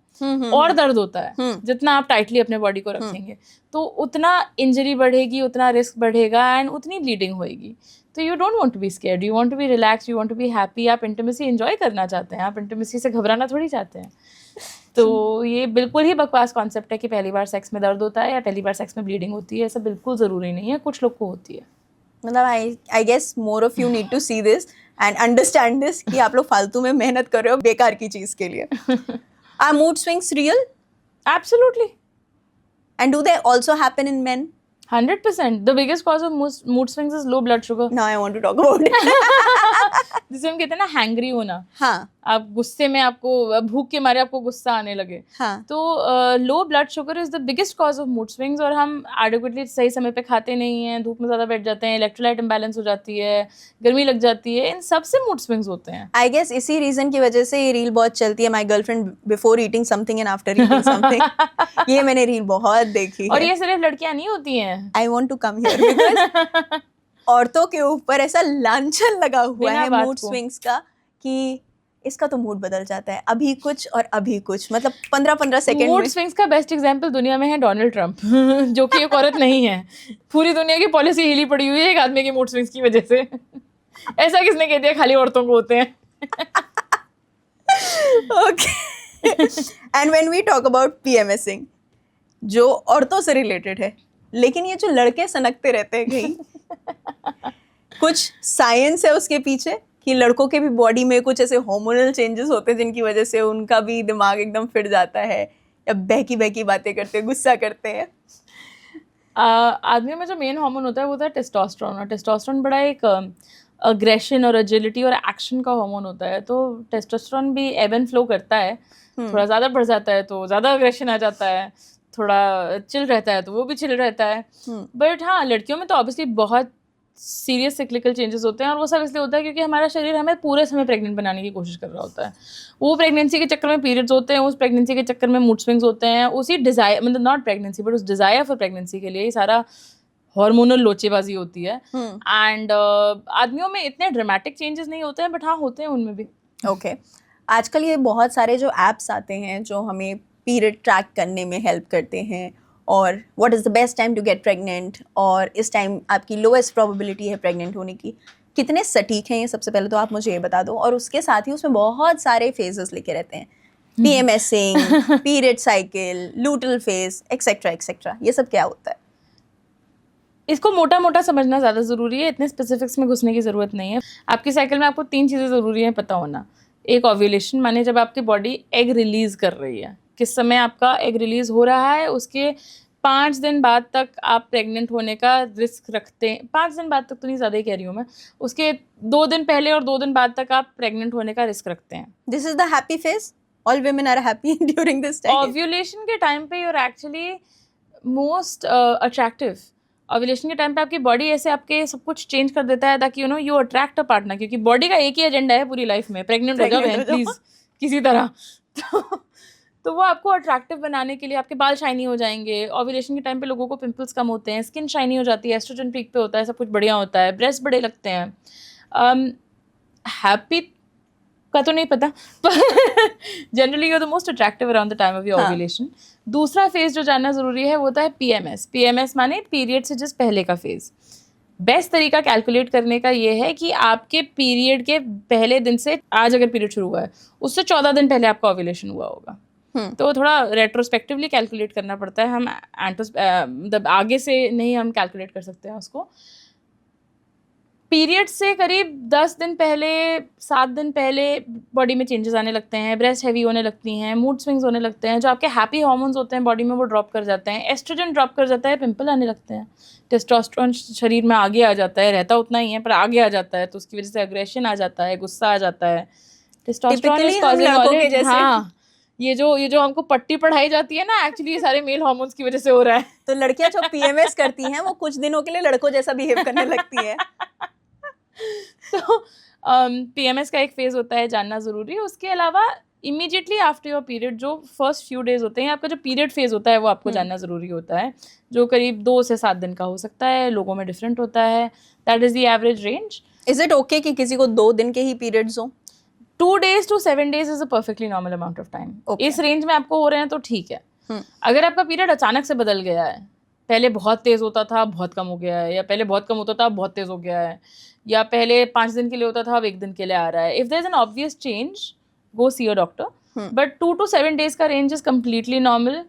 और दर्द होता है। जितना आप टाइटली अपने बॉडी को रखेंगे तो उतना इंजरी बढ़ेगी, उतना रिस्क बढ़ेगा एंड उतनी ब्लीडिंग होएगी। तो you don't want to be scared, you want to be relax, you want to be happy. आप इंटीमेसी एंजॉय करना चाहते हैं, आप इंटीमेसी से घबराना थोड़ी चाहते हैं। तो ये बिल्कुल ही बकवास कॉन्सेप्ट है कि पहली बार सेक्स में दर्द होता है या पहली बार सेक्स में ब्लीडिंग होती है। ऐसा बिल्कुल ज़रूरी नहीं है, कुछ लोग को होती है। मतलब I guess more of you need to see this and understand this कि आप लोग फालतू में मेहनत कर रहे हो बेकार की चीज़ के लिए। Are mood swings real? Absolutely. And do they also happen in men? 100%. The biggest cause of mood swings is low blood sugar. Now I want to talk about it. जिसे हम कहते हैं ना हैंग्री होना। हाँ। आप गुस्से में, आपको भूख के मारे आपको गुस्सा आने लगे। हाँ। तो low blood sugar is the biggest cause of mood swings, और हम एडिक्वेटली सही समय पे खाते नहीं हैं, धूप में ज़्यादा बैठ जाते हैं, इलेक्ट्रोलाइट इम्बैलेंस हो जाती है, गर्मी लग जाती है, इन सब से मूड स्विंग्स होते हैं। आई गेस इसी रीज़न की वजह से ये रील बहुत चलती है, my girlfriend before eating something and after eating something. ये मैंने रील बहुत देखी है। और ये सिर्फ लड़कियां नहीं होती हैं। I want to come here because औरतों के ऊपर ऐसा लांछन लगा हुआ है मूड स्विंग्स का कि इसका तो मूड बदल जाता है, अभी कुछ और अभी कुछ, मतलब 15-15 सेकंड में। मूड स्विंग्स का बेस्ट एग्जांपल दुनिया में है डोनाल्ड ट्रंप, जो कि एक औरत नहीं है। पूरी दुनिया की पॉलिसी हिली पड़ी हुई है एक आदमी की मूड स्विंग्स की वजह से। ऐसा किसने कह दिया खाली औरतों को होते हैं? Okay. And when we talk about PMSing, जो औरतों से रिलेटेड है, लेकिन ये जो लड़के सनकते रहते हैं कहीं, कुछ साइंस है उसके पीछे कि लड़कों के भी बॉडी में कुछ ऐसे हार्मोनल चेंजेस होते हैं जिनकी वजह से उनका भी दिमाग एकदम फिट जाता है, या बहकी बहकी बातें करते हैं, गुस्सा करते हैं। आदमियों में जो मेन हार्मोन होता है वो होता है टेस्टोस्टेरोन, और टेस्टोस्टेरोन बड़ा एक अग्रेशन और एजिलिटी और एक्शन का हार्मोन होता है। तो टेस्टोस्टेरोन भी एब एंड फ्लो करता है, थोड़ा ज़्यादा बढ़ जाता है तो ज़्यादा अग्रेशन आ जाता है, थोड़ा चिल रहता है तो वो भी चिल रहता है। बट हाँ, लड़कियों में तो ऑब्वियसली बहुत सीरियस सिक्लिकल चेंजेस होते हैं, और वो सब इसलिए होता है क्योंकि हमारा शरीर हमें पूरे समय प्रेग्नेंट बनाने की कोशिश कर रहा होता है। वो प्रेगनेंसी के चक्कर में पीरियड्स होते हैं, उस प्रेगनेंसी के चक्कर में मूड स्विंग्स होते हैं, उसी डिज़ायर, मतलब नॉट प्रेगनेंसी बट उस डिज़ायर फॉर प्रेगनेंसी के लिए ही सारा हार्मोनल लोचेबाजी होती है। एंड आदमियों में इतने ड्रामेटिक चेंजेस नहीं होते हैं, बट हाँ होते हैं उनमें भी। ओके आजकल ये बहुत सारे जो एप्स आते हैं जो हमें पीरियड ट्रैक करने में हेल्प करते हैं, और what is the best time to get pregnant, और इस टाइम आपकी लोएस्ट प्रोबेबिलिटी है प्रेग्नेंट होने की, कितने सटीक हैं ये सबसे पहले तो आप मुझे ये बता दो। और उसके साथ ही उसमें बहुत सारे फेजेस लिखे रहते हैं, PMSing, पीरियड साइकिल, लूटल फेज, एक्सेट्रा एक्सेट्रा, ये सब क्या होता है? इसको मोटा मोटा समझना ज़्यादा ज़रूरी है, इतने स्पेसिफिक्स में घुसने की ज़रूरत नहीं है। आपकी साइकिल में आपको 3 चीज़ें ज़रूरी हैं पता होना। एक ओव्यूलेशन, माने जब आपकी बॉडी एग रिलीज़ कर रही है, किस समय आपका एग रिलीज़ हो रहा है, उसके 5 दिन बाद तक आप प्रेग्नेंट होने का रिस्क रखते हैं। 5 दिन बाद तक तो नहीं, ज़्यादा ही कह रही हूँ मैं, उसके 2 दिन पहले और 2 दिन बाद तक आप प्रेग्नेंट होने का रिस्क रखते हैं। This is the happy phase, all women are happy during this time. Ovulation के टाइम पे you are actually most attractive. Ovulation के टाइम पे आपकी बॉडी ऐसे आपके सब कुछ चेंज कर देता है ताकि यू अट्रैक्ट अ पार्टनर, क्योंकि बॉडी का एक ही एजेंडा है पूरी लाइफ में, प्रेग्नेंट हो जाओ बहन प्लीज किसी तरह। तो वो आपको अट्रैक्टिव बनाने के लिए, आपके बाल शाइनी हो जाएंगे। ओव्यूलेशन के टाइम पे लोगों को पिंपल्स कम होते हैं, स्किन शाइनी हो जाती है, एस्ट्रोजन पीक पे होता है, सब कुछ बढ़िया होता है, ब्रेस्ट बड़े लगते हैं। हैप्पी का तो नहीं पता, पर generally you are the most attractive around the time of your ovulation. दूसरा फेज जो जानना जरूरी है वो होता है PMS। PMS माने पीरियड से जस्ट पहले का फेज। बेस्ट तरीका कैलकुलेट करने का ये है कि आपके पीरियड के पहले दिन से, आज अगर पीरियड शुरू हुआ है उससे 14 दिन पहले आपका ओव्यूलेशन हुआ होगा। तो थोड़ा रेट्रोस्पेक्टिवली कैलकुलेट करना पड़ता है, हम मतलब आगे से नहीं हम कैलकुलेट कर सकते हैं उसको। पीरियड से करीब 10 दिन पहले, 7 दिन पहले बॉडी में चेंजेस आने लगते हैं, ब्रेस्ट हैवी होने लगती हैं, मूड स्विंग्स होने लगते हैं, जो आपके हैप्पी हार्मोन्स होते हैं बॉडी में वो ड्रॉप कर जाते हैं, एस्ट्रोजन ड्रॉप कर जाता है, पिंपल आने लगते हैं, टेस्टोस्टेरोन शरीर में आगे आ जाता है, रहता उतना ही है पर आगे आ जाता है, तो उसकी वजह से एग्रेशन आ जाता है, गुस्सा आ जाता है। टेस्टोस्टेरोन इज कॉजिंग हाँ, ये जो हमको पट्टी पढ़ाई जाती है ना, एक्चुअली ये सारे मेल हार्मोन्स की वजह से हो रहा है। तो लड़कियां जो PMS करती हैं वो कुछ दिनों के लिए लड़कों जैसा बिहेव करने लगती है। तो PMS का एक फेज होता है, जानना ज़रूरी है। उसके अलावा इमीडिएटली आफ्टर योर पीरियड जो फर्स्ट फ्यू डेज होते हैं, आपका जो पीरियड फेज होता है वो आपको जानना ज़रूरी होता है, जो करीब 2 से 7 दिन का हो सकता है, लोगों में डिफरेंट होता है। That is the average range. Is it okay कि किसी को 2 दिन के ही पीरियड्स हो? 2 days to 7 days is a perfectly normal amount of time. इस रेंज में आपको हो रहे हैं तो ठीक है। अगर आपका पीरियड अचानक से बदल गया है, पहले बहुत तेज होता था बहुत कम हो गया है, या पहले बहुत कम होता था बहुत तेज हो गया है, या पहले 5 दिन के लिए होता था अब 1 दिन के लिए आ रहा है, if there is an obvious change go see your doctor. But 2 to 7 days का range is completely normal.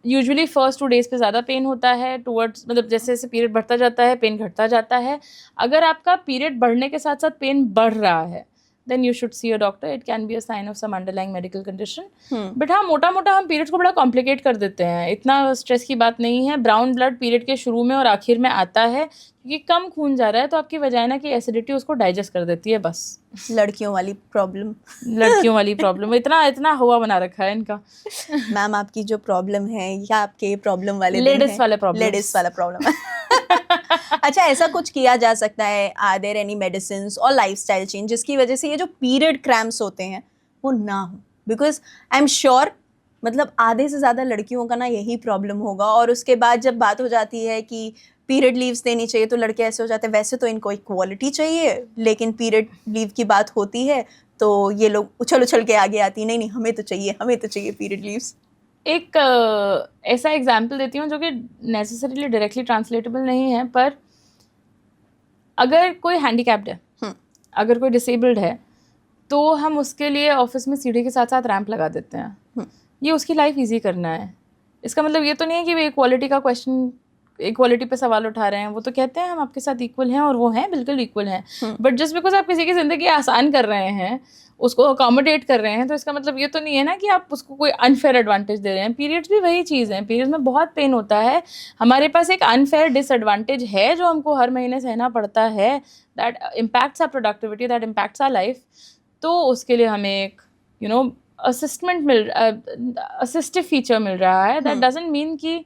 Usually first 2 days पे ज़्यादा पेन होता है, टूवर्ड्स मतलब जैसे जैसे पीरियड बढ़ता जाता है पेन घटता जाता है। अगर आपका पीरियड बढ़ने के साथ साथ पेन बढ़ रहा है then you should see a doctor. It can be a sign of some underlying medical condition. But हाँ, मोटा मोटा हम पीरियड्स को बड़ा कॉम्प्लिकेट कर देते हैं, इतना स्ट्रेस की बात नहीं है। ब्राउन ब्लड पीरियड के शुरू में और आखिर में आता है क्योंकि कम खून जा रहा है, तो आपकी वजाइना की एसिडिटी उसको डाइजेस्ट कर देती है, बस। लड़कियों वाली प्रॉब्लम। लड़कियों वाली प्रॉब्लम, इतना हुआ बना रखा है इनका। मैम आपकी जो प्रॉब्लम है या आपके प्रॉब्लम वाले लेडीज वाला प्रॉब्लम, लेडीज वाला प्रॉब्लम है। अच्छा, ऐसा कुछ किया जा सकता है, आर देयर एनी मेडिसिन्स और लाइफस्टाइल चेंज जिसकी वजह से ये जो पीरियड क्रैम्प्स होते हैं वो ना हो? बिकॉज आई एम श्योर मतलब आधे से ज़्यादा लड़कियों का ना यही प्रॉब्लम होगा। और उसके बाद जब बात हो जाती है कि पीरियड लीव्स देनी चाहिए तो लड़के ऐसे हो जाते हैं, वैसे तो इनको इक्वालिटी चाहिए, लेकिन पीरियड लीव की बात होती है तो ये लोग उछल उछल के आगे आती, नहीं नहीं हमें तो चाहिए पीरियड लीव्स। एक ऐसा एग्जाम्पल देती हूँ जो कि नेसेसरीली डायरेक्टली ट्रांसलेटेबल नहीं है, पर अगर कोई हैंडीकैप्ड है, अगर कोई डिसेबल्ड है, तो हम उसके लिए ऑफिस में सीढ़ी के साथ साथ रैंप लगा देते हैं। ये उसकी लाइफ इजी करना है। इसका मतलब ये तो नहीं है कि वो इक्वालिटी का क्वेश्चन इक्वालिटी पे सवाल उठा रहे हैं, वो तो कहते हैं हम आपके साथ इक्वल हैं, और वो हैं, बिल्कुल इक्वल हैं। बट जस्ट बिकॉज आप किसी की ज़िंदगी आसान कर रहे हैं, उसको अकोमोडेट कर रहे हैं, तो इसका मतलब ये तो नहीं है ना कि आप उसको कोई अनफेयर एडवांटेज दे रहे हैं। पीरियड्स भी वही चीज़ है, पीरियड्स में बहुत पेन होता है, हमारे पास एक अनफेयर डिसएडवांटेज है जो हमको हर महीने सहना पड़ता है, that impacts are productivity, that impacts are life. तो उसके लिए हमें एक असिस्टिव फीचर मिल रहा है। दैट डजंट मीन कि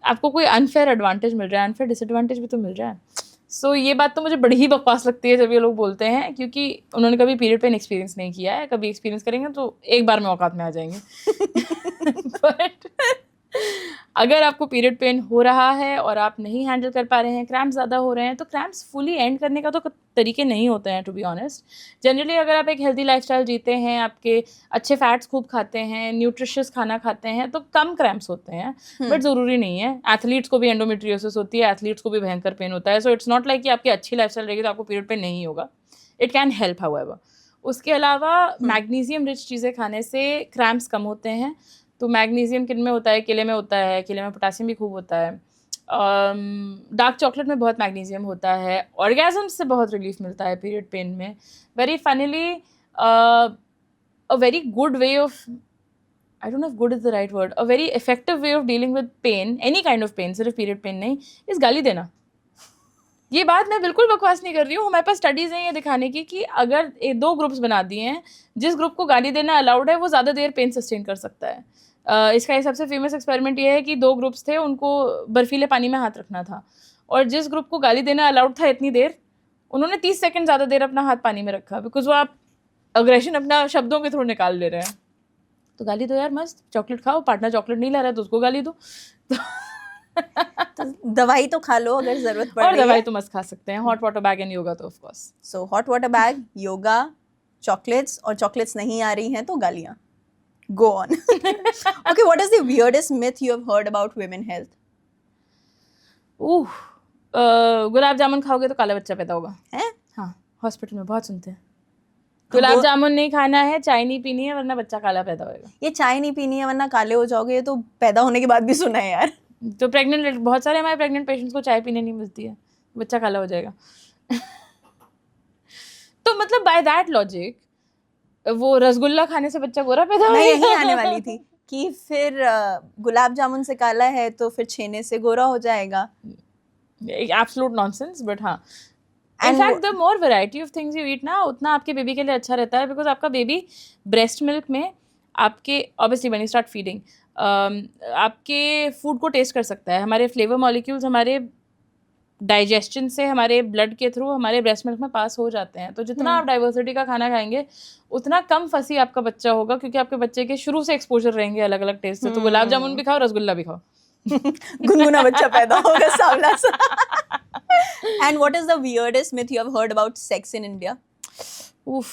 आपको कोई अनफेयर एडवांटेज मिल रहा है, अनफेयर डिसएडवांटेज भी तो मिल रहा है। सो ये बात तो मुझे बड़ी ही बकवास लगती है जब ये लोग बोलते हैं, क्योंकि उन्होंने कभी पीरियड पेन एक्सपीरियंस नहीं किया है। कभी एक्सपीरियंस करेंगे तो एक बार में औकात में आ जाएंगे। बट अगर आपको पीरियड पेन हो रहा है और आप नहीं हैंडल कर पा रहे हैं, क्रैम्प्स ज़्यादा हो रहे हैं, तो क्रैम्प्स फुली एंड करने का तो तरीके नहीं होते हैं, टू बी ऑनेस्ट। जनरली अगर आप एक हेल्दी लाइफस्टाइल जीते हैं, आपके अच्छे फैट्स खूब खाते हैं, न्यूट्रिशियस खाना खाते हैं, तो कम क्रैम्प्स होते हैं। बट ज़रूरी नहीं है। एथलीट्स को भी एंडोमेट्रियोसिस होती है, एथलीट्स को भी भयंकर पेन होता है। सो इट्स नॉट लाइक कि आपकी अच्छी लाइफस्टाइल रहेगी तो आपको पीरियड पेन नहीं होगा। It can help however. उसके अलावा मैग्नीशियम रिच चीज़ें खाने से क्रैम्प्स कम होते हैं। तो मैग्नीशियम किन में होता है? केले में होता है, केले में पोटासियम भी खूब होता है। डार्क चॉकलेट में बहुत मैग्नीशियम होता है। ऑर्गेजम से बहुत रिलीफ मिलता है पीरियड पेन में। Very funnily a very good way of, I don't know if good is the right word, a very effective way of dealing with pain, any kind of pain, सिर्फ period pain नहीं, इस गाली देना। ये बात मैं बिल्कुल बकवास नहीं कर रही हूँ। हमारे पास स्टडीज़ हैं ये दिखाने की कि अगर 2 ग्रुप्स बना दिए हैं, जिस ग्रुप को गाली देना अलाउड है वो ज़्यादा देर पेन सस्टेन कर सकता है। इसका एक सबसे फेमस एक्सपेरिमेंट ये है कि 2 ग्रुप्स थे, उनको बर्फीले पानी में हाथ रखना था, और जिस ग्रुप को गाली देना अलाउड था इतनी देर, उन्होंने 30 सेकेंड ज़्यादा देर अपना हाथ पानी में रखा, बिकॉज वो आप अग्रेशन अपना शब्दों के थ्रू निकाल ले रहे हैं। तो गाली दो यार, मस्त चॉकलेट खाओ, पार्टनर चॉकलेट नहीं ला रहा है तो उसको गाली दो। तो दवाई तो खा लो अगर जरूरत पड़ और रही है। दवाई तो मस्त खा सकते हैं, hot water bag and yoga तो of course. So hot water bag, yoga, chocolates, और चॉकलेट्स नहीं आ रही हैं तो गालियां। Go on. Okay, what is the weirdest myth you have heard about women health? Gulab jamun खाओगे तो काला बच्चा पैदा होगा। हैं? हाँ, हॉस्पिटल में बहुत सुनते हैं। गुलाब जामुन नहीं खाना है, चाय नहीं पीनी है, वरना बच्चा काला पैदा होएगा। ये चाय नहीं पीनी है वरना काले हो जाओगे, ये तो पैदा होने के बाद भी सुना है यार। तो प्रेग्नेंट, बहुत सारे हमारे प्रेग्नेंट पेशेंट्स को चाय पीने नहीं मिलती है, बच्चा काला हो जाएगा। तो मतलब बाय दैट लॉजिक वो रसगुल्ला खाने से बच्चा गोरा पैदा होगा? मैं यही आने वाली थी कि फिर गुलाब जामुन से काला है तो फिर छेने से गोरा हो जाएगा। एब्सोल्यूट नॉनसेंस, बट हाँ, in fact the more variety of things you eat ना, उतना आपके बेबी के लिए अच्छा रहता है, बिकॉज आपका बेबी ब्रेस्ट मिल्क में आपके, obviously when you start feeding, आपके फूड को टेस्ट कर सकता है। हमारे फ्लेवर मॉलिक्यूल्स हमारे डाइजेशन से हमारे ब्लड के थ्रू हमारे ब्रेस्ट मिल्क में पास हो जाते हैं। तो जितना आप डाइवर्सिटी का खाना खाएंगे उतना कम फंसी आपका बच्चा होगा, क्योंकि आपके बच्चे के शुरू से एक्सपोजर रहेंगे अलग अलग टेस्ट से। तो गुलाब जामुन भी खाओ, रसगुल्ला भी खाओ, गुनगुना बच्चा पैदा होगा सांवला सा। And what is the weirdest myth you have heard about sex in India? उफ,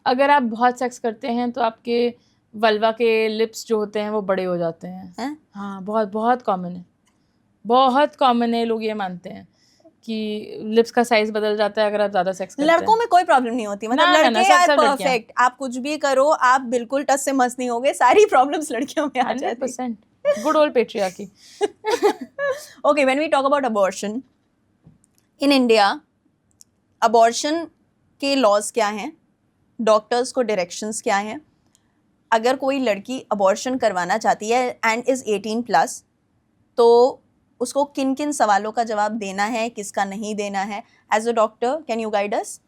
अगर आप बहुत सेक्स करते हैं तो आपके वल्वा के लिप्स जो होते हैं वो बड़े हो जाते हैं। हाँ, बहुत बहुत कॉमन है, बहुत कॉमन है। लोग ये मानते हैं कि लिप्स का साइज बदल जाता है अगर आप ज्यादा सेक्स करते हैं। लड़कों में कोई प्रॉब्लम नहीं होती, मतलब लड़के यार परफेक्ट, आप कुछ भी करो, आप बिल्कुल टच से मस नहीं होगे, सारी प्रॉब्लम्स लड़कियों में आ जाती है। 100% good old patriarchy. Okay, when we talk about abortion in India, abortion के लॉज क्या हैं, डॉक्टर्स को डायरेक्शंस क्या हैं, अगर कोई लड़की अबॉर्शन करवाना चाहती है एंड इज 18+, तो उसको किन किन सवालों का जवाब देना है, किसका नहीं देना है। As a doctor can you guide us?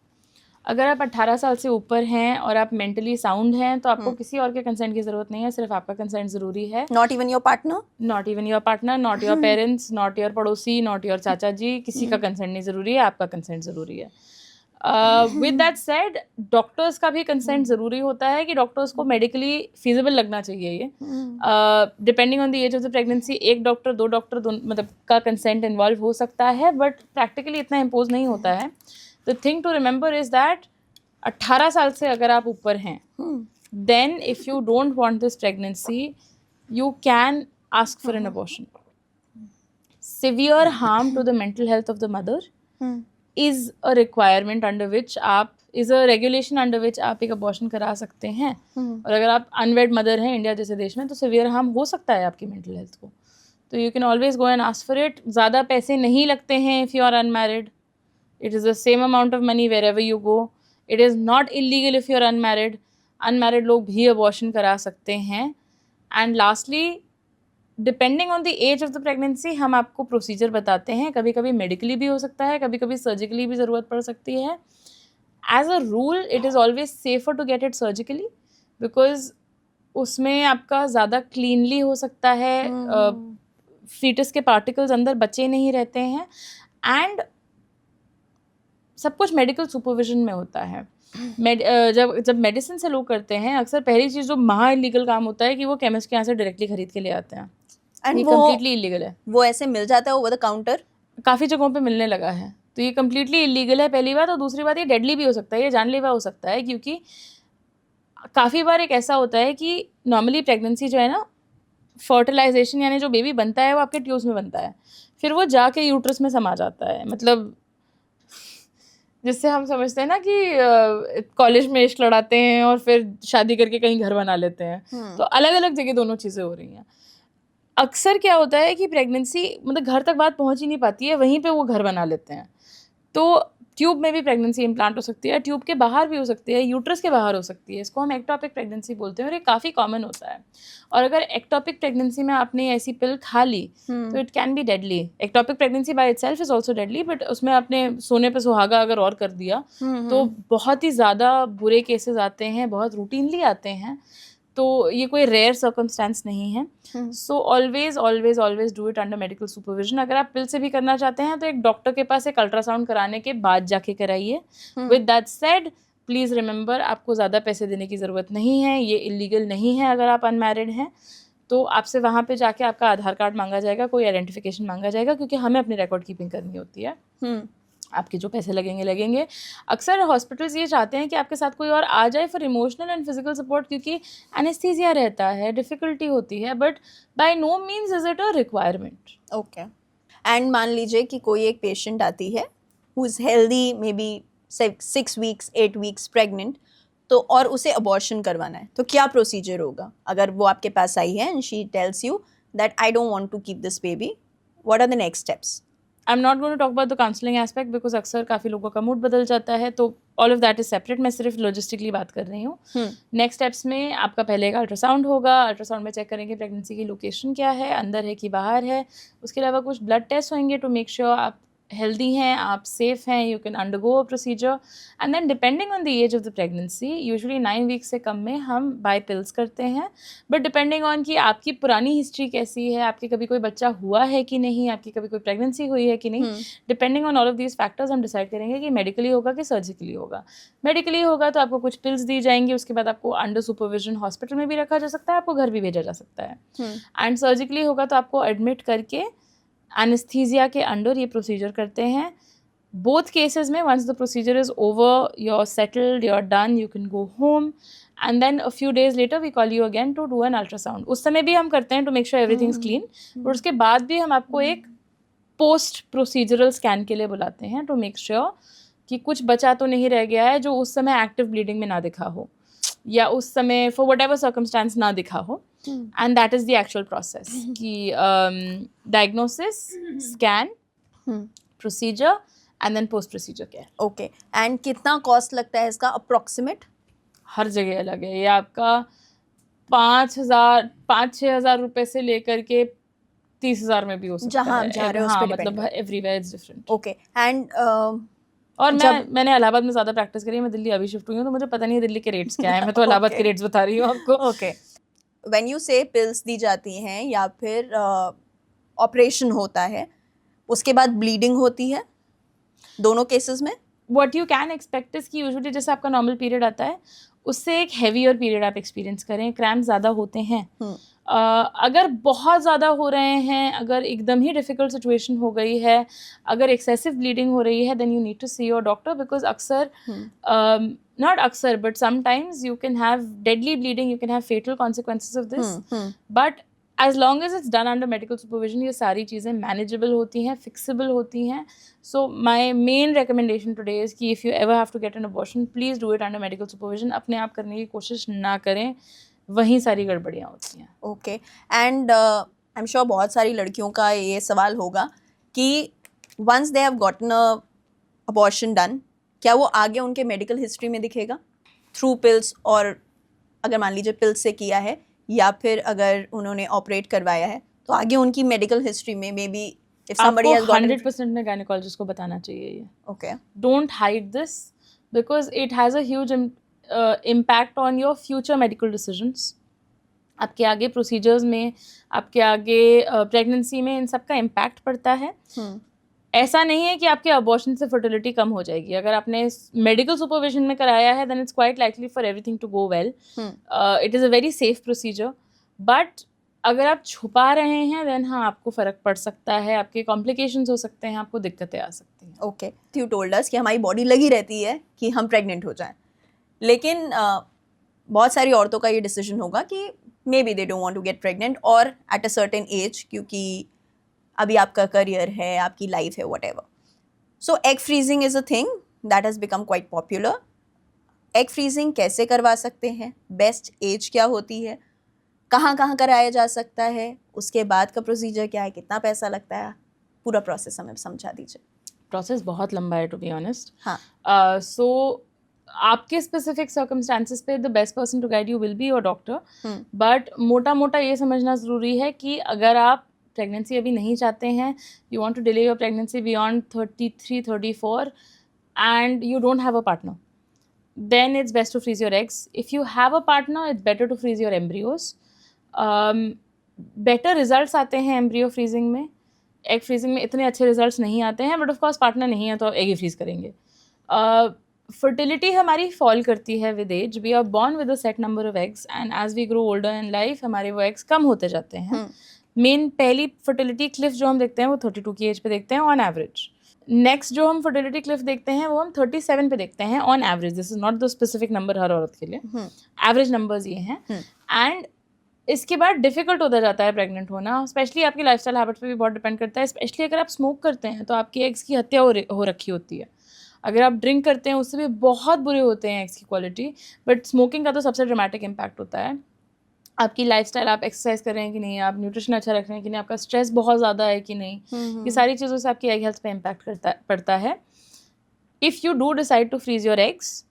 अगर आप 18 साल से ऊपर हैं और आप मेंटली साउंड हैं तो आपको किसी और के कंसेंट की ज़रूरत नहीं है, सिर्फ आपका कंसेंट ज़रूरी है। Not even your partner? Not even your partner, not your parents, not your पड़ोसी, नॉट योर चाचा जी, किसी का कंसेंट नहीं ज़रूरी है, आपका कंसेंट ज़रूरी है। विद दैट सेड, डॉक्टर्स का भी कंसेंट ज़रूरी होता है कि डॉक्टर्स को मेडिकली फिजिबल लगना चाहिए। ये depending on the age of the pregnancy, एक डॉक्टर, 2 डॉक्टर मतलब का कंसेंट इन्वॉल्व हो सकता है, बट प्रैक्टिकली इतना इम्पोज नहीं होता है। The thing to remember is that 18 साल से अगर आप ऊपर हैं, then if you don't want this pregnancy, you can ask for an abortion. Severe harm to the mental health of the mother is a requirement under which आप, is a regulation under which आप एक abortion करा सकते हैं। और अगर आप unwed mother हैं इंडिया जैसे देश में, तो severe harm हो सकता है आपकी मेंटल हेल्थ को। तो you can always go and ask for it. ज़्यादा पैसे नहीं लगते हैं if you are unmarried. It is the same amount of money wherever you go. It is not illegal if you are unmarried. Unmarried लोग भी abortion करा सकते हैं. And lastly, depending on the age of the pregnancy हम आपको procedure बताते हैं. कभी कभी मेडिकली भी हो सकता है, कभी कभी सर्जिकली भी ज़रूरत पड़ सकती है. As a rule it is always safer to get it surgically, because उसमें आपका ज़्यादा क्लीनली हो सकता है. फीटस के पार्टिकल्स अंदर बचे नहीं रहते हैं. एंड सब कुछ मेडिकल सुपरविजन में होता है. जब मेडिसिन से लोग करते हैं, अक्सर पहली चीज़ जो महा इलीगल काम होता है कि वो केमिस्ट के यहाँ से डायरेक्टली खरीद के ले आते हैं. एंड ये वो कम्प्लीटली इलीगल है. वो ऐसे मिल जाता है ओवर द काउंटर. काफ़ी जगहों पे मिलने लगा है. तो ये कम्प्लीटली इलीगल है, पहली बात. और दूसरी बात, ये डेडली भी हो सकता है, ये जानलेवा हो सकता है. क्योंकि काफ़ी बार एक ऐसा होता है कि नॉर्मली प्रेगनेंसी जो है ना, फर्टिलाइजेशन यानी जो बेबी बनता है वो आपके ट्यूब्स में बनता है, फिर वो जाके यूट्रस में समा जाता है. मतलब जिससे हम समझते हैं ना कि कॉलेज में इश्क लड़ाते हैं और फिर शादी करके कहीं घर बना लेते हैं. तो अलग अलग जगह दोनों चीज़ें हो रही हैं. अक्सर क्या होता है कि प्रेगनेंसी मतलब घर तक बात पहुंच ही नहीं पाती है, वहीं पे वो घर बना लेते हैं. तो ट्यूब में भी प्रेगनेंसी इम्प्लांट हो सकती है, ट्यूब के बाहर भी हो सकती है, यूट्रस के बाहर हो सकती है. इसको हम एक्टोपिक प्रेगनेंसी बोलते हैं और ये काफ़ी कॉमन होता है. और अगर एक्टोपिक प्रेगनेंसी में आपने ऐसी पिल खा ली तो it can B deadly. Ectopic pregnancy by itself is also deadly, but उसमें आपने सोने पे सुहागा अगर और कर दिया तो बहुत ही ज़्यादा बुरे केसेस आते हैं, बहुत रूटीनली आते हैं. तो ये कोई रेयर सर्कमस्टेंस नहीं है. So always always always do it under medical supervision. अगर आप पिल से भी करना चाहते हैं तो एक डॉक्टर के पास एक अल्ट्रासाउंड कराने के बाद जाके कराइए. With that said, please remember, आपको ज़्यादा पैसे देने की ज़रूरत नहीं है. ये इलीगल नहीं है. अगर आप अनमैरिड हैं तो आपसे वहाँ पे जाके आपका आधार कार्ड मांगा जाएगा, कोई आइडेंटिफिकेशन मांगा जाएगा, क्योंकि हमें अपनी रिकॉर्ड कीपिंग करनी होती है. आपके जो पैसे लगेंगे. अक्सर हॉस्पिटल्स ये चाहते हैं कि आपके साथ कोई और आ जाए for emotional and physical support, क्योंकि एनेस्थीसिया रहता है, डिफ़िकल्टी होती है, but by no means is it a requirement. Okay. And मान लीजिए कि कोई एक पेशेंट आती है who is healthy, maybe 6 weeks 8 weeks pregnant, तो और उसे अबॉर्शन करवाना है, तो क्या प्रोसीजर होगा? अगर वो आपके पास आई है and she tells you that I don't want to keep this baby, what are the next steps? I am not going to talk about the counselling aspect, because अक्सर काफ़ी लोगों का मूड बदल जाता है, तो all of that is separate. मैं सिर्फ लॉजिस्टिकली बात कर रही हूँ. नेक्स्ट स्टेप्स में आपका पहले एक अल्ट्रासाउंड होगा. अल्ट्रासाउंड में चेक करेंगे प्रेगनेंसी की लोकेशन क्या है, अंदर है कि बाहर है. उसके अलावा कुछ ब्लड टेस्ट होंगे टू मेक श्योर आप हेल्दी हैं, आप सेफ हैं, you can undergo a procedure. And then depending on the age of the pregnancy, usually 9 weeks से कम में हम बाय पिल्स करते हैं. बट डिपेंडिंग ऑन कि आपकी पुरानी हिस्ट्री कैसी है, आपके कभी कोई बच्चा हुआ है कि नहीं, आपकी कभी कोई प्रेगनेंसी हुई है कि नहीं, depending on all of these factors हम डिसाइड करेंगे कि मेडिकली होगा कि सर्जिकली होगा. मेडिकली होगा तो आपको कुछ पिल्स दी जाएंगी, उसके बाद आपको अंडर सुपरविजन हॉस्पिटल में भी रखा जा सकता है, आपको घर भी भेजा जा सकता है. एंड सर्जिकली होगा तो आपको एडमिट करके एनेस्थीसिया के अंडर ये प्रोसीजर करते हैं. बोथ केसेस में once the procedure is over, you're settled, you're done, you can go home, and then a few days later we call you again to do an ultrasound. उस समय भी हम करते हैं to make sure everything is clean, और उसके बाद भी हम आपको एक पोस्ट प्रोसीजरल स्कैन के लिए बुलाते हैं to make sure कि कुछ बचा तो नहीं रह गया है जो उस समय एक्टिव ब्लीडिंग में ना दिखा हो, या उस समय फॉर वट एवर सर्कमस्टांस ना दिखा हो. And that is the actual process कि diagnosis, scan, procedure and then post procedure care. Okay. And कितना कॉस्ट लगता है इसका अप्रॉक्सीमेट? हर जगह अलग है. ये आपका 5,000-6,000 रुपए से लेकर के 30,000 में भी हो सकता जहाँ है. आप जा रहे हो, हाँ, उस पे मतलब everywhere is different. Okay. And और मैंने इलाहाबाद में ज़्यादा प्रैक्टिस करी है. मैं दिल्ली अभी शिफ्ट हुई हूँ, तो मुझे पता नहीं है दिल्ली के रेट्स क्या है. मैं तो इलाहाबाद के रेट्स बता रही हूँ आपको. ओके. व्हेन यू से पिल्स दी जाती हैं या फिर ऑपरेशन होता है, उसके बाद ब्लीडिंग होती है दोनों केसेस में? What you can expect is कि यूजुअली जैसे आपका नॉर्मल पीरियड आता है उससे एक हैवियर पीरियड आप एक्सपीरियंस करें. क्रैम्प ज़्यादा होते हैं. अगर बहुत ज़्यादा हो रहे हैं, अगर एकदम ही डिफ़िकल्ट सिचुएशन हो गई है, अगर एक्सेसिव ब्लीडिंग हो रही है, then you need to see your doctor, because अक्सर not अक्सर but sometimes you can have deadly bleeding, you can have fatal consequences of this. But as long as it's done under medical supervision, ये सारी चीज़ें manageable होती हैं, fixable होती हैं. So my main recommendation today is कि if you ever have to get an abortion, please do it under medical supervision. अपने आप करने की कोशिश ना करें, वहीं सारी गड़बड़ियाँ होती हैं. Okay. And I am sure बहुत सारी लड़कियों का ये सवाल होगा कि once they have gotten a abortion done, क्या वो आगे उनके मेडिकल हिस्ट्री में दिखेगा थ्रू पिल्स, और अगर मान लीजिए पिल्स से किया है या फिर अगर उन्होंने ऑपरेट करवाया है तो आगे उनकी मेडिकल हिस्ट्री में may be if somebody has आपको gotten 100% में गायनेकोलॉजिस्ट को बताना चाहिए ये. okay Don't hide this because it has a huge impact on your future medical decisions. आपके आगे प्रोसीजर्स में, आपके आगे प्रेगनेंसी में इन सब का इम्पैक्ट पड़ता है. ऐसा नहीं है कि आपके अबॉर्शन से फर्टिलिटी कम हो जाएगी. अगर आपने मेडिकल सुपरविजन में कराया है then it's quite likely for everything to go well. It is a very safe procedure. But अगर आप छुपा रहे हैं देन हाँ आपको फ़र्क पड़ सकता है, आपके कॉम्प्लिकेशंस हो सकते हैं, आपको दिक्कतें आ सकती हैं. ओके, यू टोल्ड अस कि हमारी बॉडी लगी रहती है कि हम प्रेग्नेंट हो जाएं, लेकिन बहुत सारी औरतों का ये डिसीजन होगा कि maybe they don't want to get pregnant और एट अ सर्टेन एज, क्योंकि अभी आपका करियर है, आपकी लाइफ है, whatever. So egg freezing is a thing that has become quite popular. Egg freezing कैसे करवा सकते हैं, बेस्ट एज क्या होती है, कहाँ कराया जा सकता है, उसके बाद का प्रोसीजर क्या है, कितना पैसा लगता है, पूरा प्रोसेस हमें समझा दीजिए. प्रोसेस बहुत लंबा है टू बी ऑनेस्ट. हाँ. सो आपके स्पेसिफिक सर्कमस्टांसिस पे the best person to guide you will be your doctor. But मोटा ये समझना ज़रूरी है कि अगर आप प्रेगनेंसी अभी नहीं चाहते हैं, you want to delay your pregnancy beyond 33-34 and you don't have a partner, then it's best to freeze your eggs. If you have a partner, it's better to freeze your embryos. Better results आते हैं embryo freezing में. Egg freezing में इतने अच्छे results नहीं आते हैं, but of course partner नहीं है तो egg ही freeze करेंगे. Fertility हमारी fall करती है with age. We are born with a set number of eggs and as we grow older in life हमारे वो eggs कम होते जाते हैं. मेन पहली fertility cliff जो हम देखते हैं वो 32 की एज पे देखते हैं on average. नेक्स्ट जो हम फर्टिलिटी क्लिफ देखते हैं वो हम 37 पे देखते हैं on average. This is not the specific number हर औरत के लिए, एवरेज नंबर्स ये हैं. एंड इसके बाद डिफिकल्ट होता जाता है प्रेग्नेंट होना, स्पेशली आपकी लाइफस्टाइल हैबिट पे भी बहुत डिपेंड करता है. स्पेशली अगर आप स्मोक करते हैं तो आपकी एग्स की हत्या हो रखी होती है. अगर आप ड्रिंक करते हैं उससे भी बहुत बुरे होते हैं एग्स की क्वालिटी. बट स्मोकिंग का तो सबसे ड्रामेटिक इम्पैक्ट होता है. आपकी लाइफस्टाइल, आप एक्सरसाइज कर रहे हैं कि नहीं, आप न्यूट्रिशन अच्छा रख रहे हैं कि नहीं, आपका स्ट्रेस बहुत ज़्यादा है कि नहीं, ये सारी चीज़ों से आपकी एग हेल्थ पे इम्पैक्ट पड़ता है. If you do decide to freeze your eggs,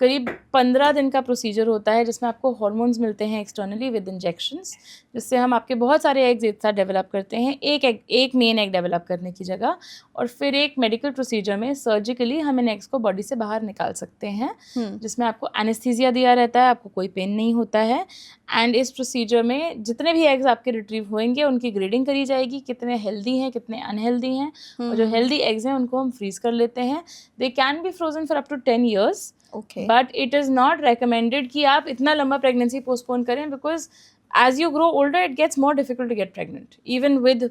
करीब 15 दिन का प्रोसीजर होता है जिसमें आपको हार्मोन्स मिलते हैं एक्सटर्नली विद इंजेक्शंस, जिससे हम आपके बहुत सारे एग्स एक साथ डेवलप करते हैं, एक मेन एग डेवलप करने की जगह. और फिर एक मेडिकल प्रोसीजर में सर्जिकली हम इन एग्स को बॉडी से बाहर निकाल सकते हैं, जिसमें आपको एनेस्थीसिया दिया रहता है, आपको कोई पेन नहीं होता है. एंड इस प्रोसीजर में जितने भी एग्स आपके रिट्रीव होंगे उनकी ग्रेडिंग करी जाएगी, कितने हेल्दी हैं, कितने अनहेल्दी हैं. और जो हेल्दी एग्स हैं उनको हम फ्रीज कर लेते हैं. They can be frozen for up to 10 years. Okay. But it is not recommended कि आप इतना लंबा प्रेगनेंसी पोस्टपोन करें, because as you grow older it gets more difficult to get pregnant even with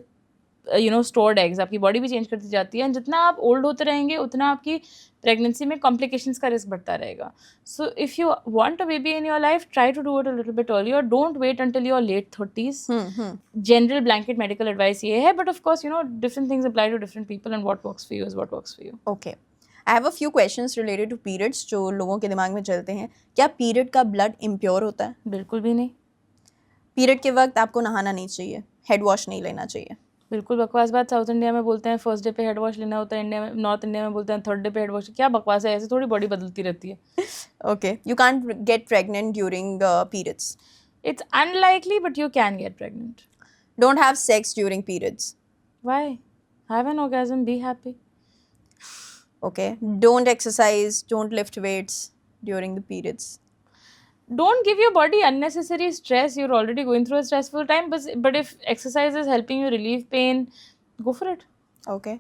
stored eggs. आपकी body भी change करती जाती है, and जितना आप ओल्ड होते रहेंगे उतना आपकी प्रेगनेंसी में कॉम्प्लिकेशंस का रिस्क बढ़ता रहेगा. So if you want a baby in your life, try to do it a little bit earlier. Don't wait until your late 30s. General blanket medical advice ये है, but of course different things apply to different people and what works for you is what works for you. Okay, I have a few questions related to periods जो लोगों के दिमाग में चलते हैं. क्या पीरियड का ब्लड इम्प्योर होता है? बिल्कुल भी नहीं. पीरियड के वक्त आपको नहाना नहीं चाहिए, हेड वॉश नहीं लेना चाहिए? बिल्कुल बकवास बात. साउथ इंडिया में बोलते हैं फर्स्ट डे पे हेड वॉश लेना होता है, इंडिया में, नॉर्थ इंडिया में बोलते हैं थर्ड डे पे हेड वॉश. क्या बकवास है, ऐसे थोड़ी बॉडी बदलती रहती है. Okay, you can't get pregnant during periods? It's unlikely but you can get pregnant. Don't have sex during periods? Why? Have an orgasm, be happy. Okay, don't exercise, don't lift weights during the periods. Don't give your body unnecessary stress. You're already going through a stressful time, but if exercise is helping you relieve pain, go for it. Okay.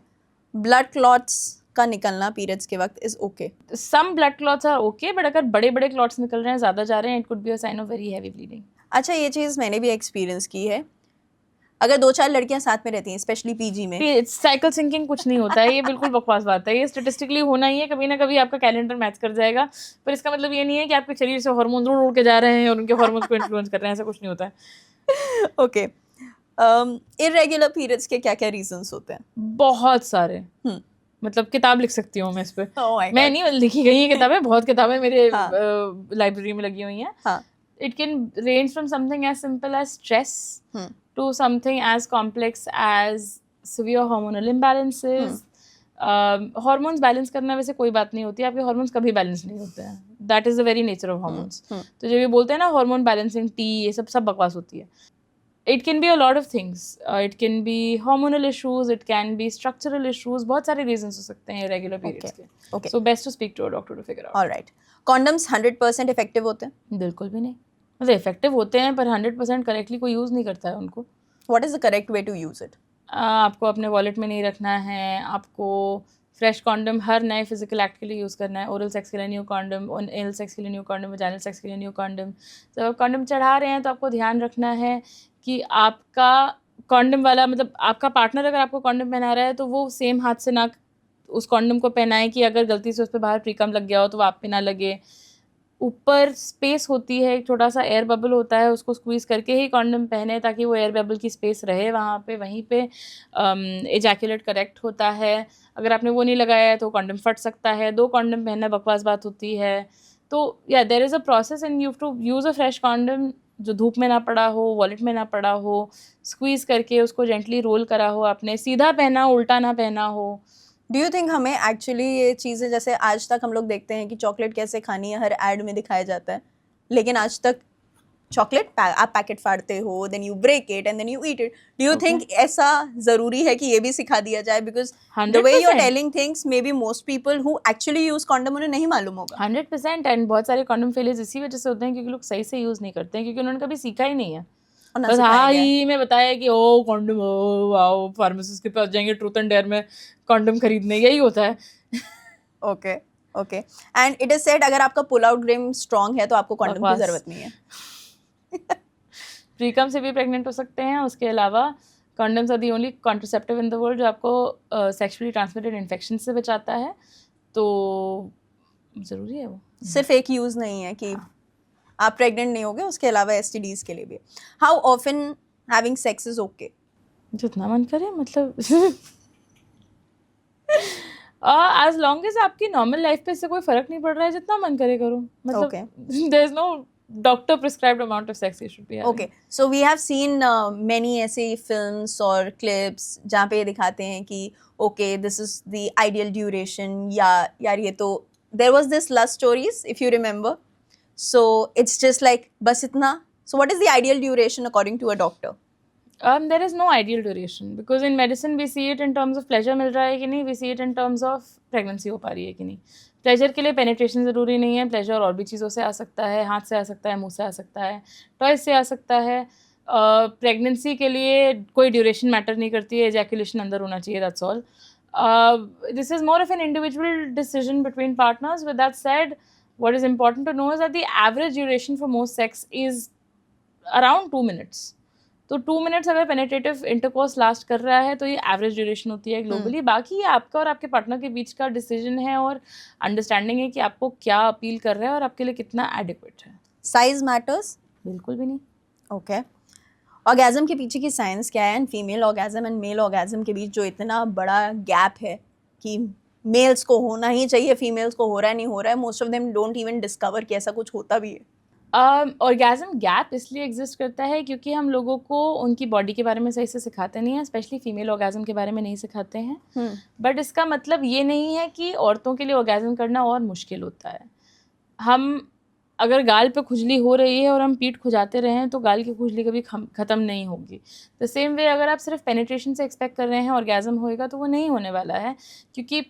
Blood clots का निकलना periods के वक्त is okay. Some blood clots are okay, but अगर बड़े clots निकल रहे हैं, ज़्यादा जा रहे हैं, it could be a sign of very heavy bleeding. अच्छा, ये चीज़ मैंने भी एक्सपीरियंस की है. अगर 2-4 लड़कियां साथ में रहती हैं, स्पेशली पीजी में, साइकिल सिंकिंग कुछ नहीं होता है. ये बिल्कुल बकवास बात है. ये स्टेटिस्टिकली होना ही है, कभी ना कभी आपका कैलेंडर मैच कर जाएगा, पर इसका मतलब ये नहीं है कि आपके शरीर से हार्मोन उड़ के जा रहे हैं और उनके हार्मोन्स को इन्फ्लुएंस कर रहे हैं. ऐसा कुछ नहीं होता है. ओके. इरेगुलर पीरियड्स के क्या क्या रीजंस होते हैं? बहुत सारे. मतलब किताब लिख सकती हूँ मैं इस पे. मैं नहीं, लिखी गई है किताबें, बहुत किताबें मेरे लाइब्रेरी में लगी हुई हैं. It can range from something as simple as stress to something as complex as severe hormonal imbalances. Hormones balance करना वैसे कोई बात नहीं होती है, आपके हॉर्मोन्स कभी बैलेंस नहीं होते हैं, that is the very nature of hormones. तो जब ये बोलते हैं ना हार्मोन बैलेंसिंग टी, ये सब बकवास होती है. It can be a lot of things, it can be hormonal issues, it can be structural issues, बहुत सारे रीजंस हो सकते हैं रेगुलर पीरियड्स के. So best to speak to a doctor to figure out. Alright. Condoms 100% effective होते हैं? बिल्कुल भी नहीं. मतलब इफेक्टिव होते हैं पर 100% करेक्टली कोई यूज़ नहीं करता है उनको. What is the correct way to use it? आपको अपने वॉलेट में नहीं रखना है, आपको फ्रेश कॉन्डम हर नए फिजिकल एक्ट के लिए यूज़ करना है. ओरल सेक्स के लिए न्यू कॉन्डम, एनल सेक्स के लिए न्यू कॉन्डम, वजाइनल सेक्स के लिए न्यू कॉन्डम. जब आप कॉन्डम चढ़ा रहे हैं तो आपको ध्यान रखना है कि आपका कॉन्डम वाला, मतलब आपका पार्टनर अगर आपको कॉन्डम पहना रहा है तो वो सेम हाथ से ना उस कॉन्डम को पहनाए कि अगर गलती से उस पर बाहर प्रीकम लग गया हो तो वो आप पे ना लगे. ऊपर स्पेस होती है, एक छोटा सा एयर बबल होता है, उसको स्क्वीज़ करके ही कॉन्डम पहने ताकि वो एयर बबल की स्पेस रहे वहाँ पे, वहीं पे एजैकुलेट करेक्ट होता है. अगर आपने वो नहीं लगाया है तो कॉन्डम फट सकता है. 2 कॉन्डम पहनना बकवास बात होती है. तो या there is a process and you have to use a fresh condom जो धूप में ना पड़ा हो, वॉलेट में ना पड़ा हो, स्क्वीज़ करके उसको जेंटली रोल करा हो, आपने सीधा पहना, उल्टा ना पहना हो. डू यू थिंक हमें एक्चुअली ये चीज़ें, जैसे आज तक हम लोग देखते हैं कि चॉकलेट कैसे खानी है, हर एड में दिखाया जाता है, लेकिन आज तक चॉकलेट आप पैकेट फाड़ते हो, then you break it and then you eat it. Do you think ऐसा ज़रूरी है कि ये भी सिखा दिया जाए? Because the way you are telling things, maybe most people who actually use condom उन्हें नहीं मालूम होगा. 100%. एंड बहुत सारे कॉन्डम फेलियर्स इसी वजह से होते हैं क्योंकि लोग सही से यूज़ नहीं करते हैं, क्योंकि उन्होंने कभी सीखा ही नहीं है. बस हाँ ही में बताया कि ओ कॉन्डम, ओ आओ फार्मासिस्ट के पास जाएंगे ट्रूथ एंड डेयर में कॉन्डम खरीदने, यही होता है. Okay okay. And it is said अगर आपका पुल आउट गेम स्ट्रांग है तो आपको कॉन्डम की जरूरत नहीं है. प्रीकम से भी प्रेग्नेंट हो सकते हैं. उसके अलावा condoms are the only contraceptive in the world जो आपको सेक्सुअली ट्रांसमिटेड इन्फेक्शन से बचाता है. तो ज़रूरी है वो. सिर्फ एक यूज़ नहीं है कि आप प्रेग्नेंट नहीं होगे, उसके अलावा एसटीडीज के लिए भी. How often having sex is okay? जितना मन करे, मतलब एज लॉन्ग एज आपकी नॉर्मल लाइफ पे इससे कोई फर्क नहीं पड़ रहा है, जितना मन करे करो. मतलब there is no doctor prescribed amount of sex you should be having. Okay. So we have seen many ऐसे फिल्म्स और क्लिप्स जहाँ पे ये दिखाते हैं कि okay this is the ideal duration, या यार ये तो there was this love stories if you remember. So it's just like बस इतना. So what is the ideal duration according to a doctor? There is no ideal duration because in medicine we see it in terms of pleasure मिल रहा है कि नहीं, we see it in terms of pregnancy हो पा रही है कि नहीं. प्लेजर के लिए पेनिट्रेशन ज़रूरी नहीं है. प्लेजर और भी चीज़ों से आ सकता है, हाथ से आ सकता है, मुंह से आ सकता है, टॉयज से आ सकता है. प्रेगनेंसी के लिए कोई ड्यूरेशन मैटर नहीं करती है, एजैकुलेशन अंदर होना चाहिए, that's all. This is more of an individual decision between partners. With that said, what is important to know is that the average duration for most sex is around 2 minutes. तो 2 minutes अगर penetrative intercourse last कर रहा है तो ये average duration होती है globally. बाकी ये आपका और आपके पार्टनर के बीच का डिसीजन है और अंडरस्टैंडिंग है कि आपको क्या अपील कर रहा है और आपके लिए कितना एडिक्वेट है. Size matters? बिल्कुल भी नहीं. ओके. ऑर्गेज्म के पीछे की साइंस क्या है? And female orgasm and male orgasm के बीच जो इतना बड़ा गैप है कि मेल्स को होना ही चाहिए, फीमेल्स को हो रहा है नहीं हो रहा है, most of them don't even discover कि ऐसा कुछ होता भी है. ऑर्गेज्म गैप इसलिए एग्जिस्ट करता है क्योंकि हम लोगों को उनकी बॉडी के बारे में सही से सिखाते नहीं हैं, स्पेशली फीमेल ऑर्गेज्म के बारे में नहीं सिखाते हैं. बट इसका मतलब ये नहीं है कि औरतों के लिए ऑर्गेज्म करना और मुश्किल होता है. हम अगर गाल पे खुजली हो रही है और हम पीठ खुजाते रहें तो गाल की खुजली कभी ख़त्म नहीं होगी. द सेम वे अगर आप सिर्फ पेनिट्रेशन से एक्सपेक्ट कर रहे हैं ऑर्गेज्म होएगा तो वो नहीं होने वाला है, क्योंकि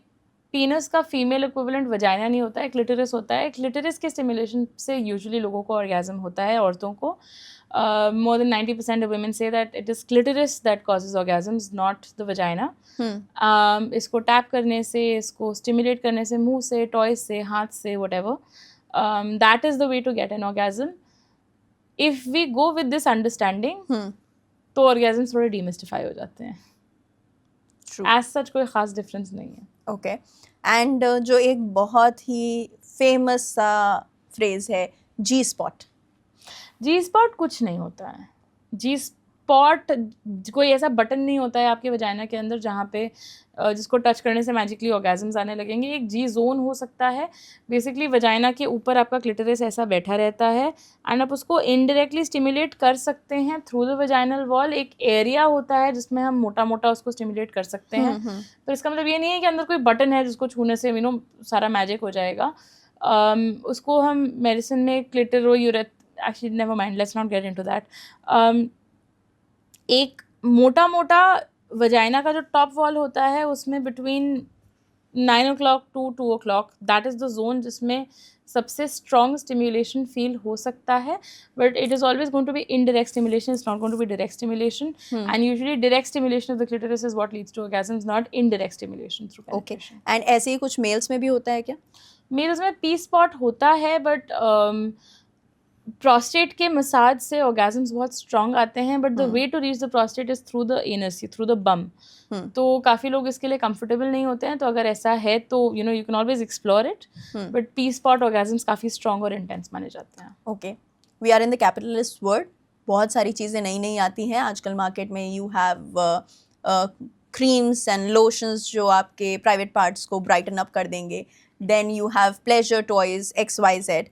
पीनस का फीमेल इक्विवेलेंट वजाइना नहीं होता है, क्लिटरिस होता है. क्लिटरिस के स्टिमुलेशन से यूजुअली लोगों को ऑर्गेज्म होता है, औरतों को. मोर देन 90% ऑफ वुमेन से that it is clitoris that causes orgasms, not the vagina. इसको टैप करने से, इसको स्टिमुलेट करने से, मुंह से, टॉयज से, हाथ से, whatever, that is the way to get an orgasm. If we go with this understanding तो ऑर्गेजम्स थोड़े डीमिस्टिफाई हो जाते हैं. एज सच कोई ख़ास डिफरेंस नहीं है. ओके. एंड जो एक बहुत ही फेमस सा फ्रेज है जी स्पॉट. जी स्पॉट कुछ नहीं होता है. जी स्पॉट, कोई ऐसा बटन नहीं होता है आपके वजाइना के अंदर जहाँ पे जिसको टच करने से मैजिकली ऑर्गेजम्स आने लगेंगे. एक जी जोन हो सकता है. बेसिकली वजाइना के ऊपर आपका क्लिटरिस ऐसा बैठा रहता है एंड आप उसको इनडायरेक्टली स्टिमुलेट कर सकते हैं थ्रू द वजाइनल वॉल. एक एरिया होता है जिसमें हम मोटा मोटा उसको स्टिमुलेट कर सकते हैं. पर इसका मतलब ये नहीं है कि अंदर कोई बटन है जिसको छूने से सारा मैजिक हो जाएगा. उसको हम मेडिसिन में clitorourethral, actually never mind, let's not get into that. एक मोटा मोटा वजाइना का जो टॉप वॉल होता है उसमें between 9 o'clock to 2 o'clock, that is the zone जिसमें सबसे स्ट्रॉन्ग स्टिम्युलेशन फील हो सकता है. But it is always going to be indirect stimulation, it's not going to be direct stimulation. And usually direct stimulation of the clitoris is what leads to orgasms, not indirect stimulation through penetration. And ऐसे ही कुछ mails में भी होता है क्या? Mails में P spot होता है, बट प्रोस्टेट के मसाज से ऑर्गेजम्स बहुत स्ट्रॉन्ग आते हैं. But the way to reach the prostate is through the anus, through the bum. तो काफ़ी लोग इसके लिए कंफर्टेबल नहीं होते हैं. तो अगर ऐसा है तो you can always explore it. But P spot orgasms काफ़ी स्ट्रॉन्ग और इंटेंस माने जाते हैं. Okay, we are in the capitalist world. बहुत सारी चीज़ें नई नई आती हैं आजकल मार्केट में. You have creams and lotions जो आपके प्राइवेट पार्ट्स को ब्राइटन अप कर देंगे. Then you have pleasure toys XYZ.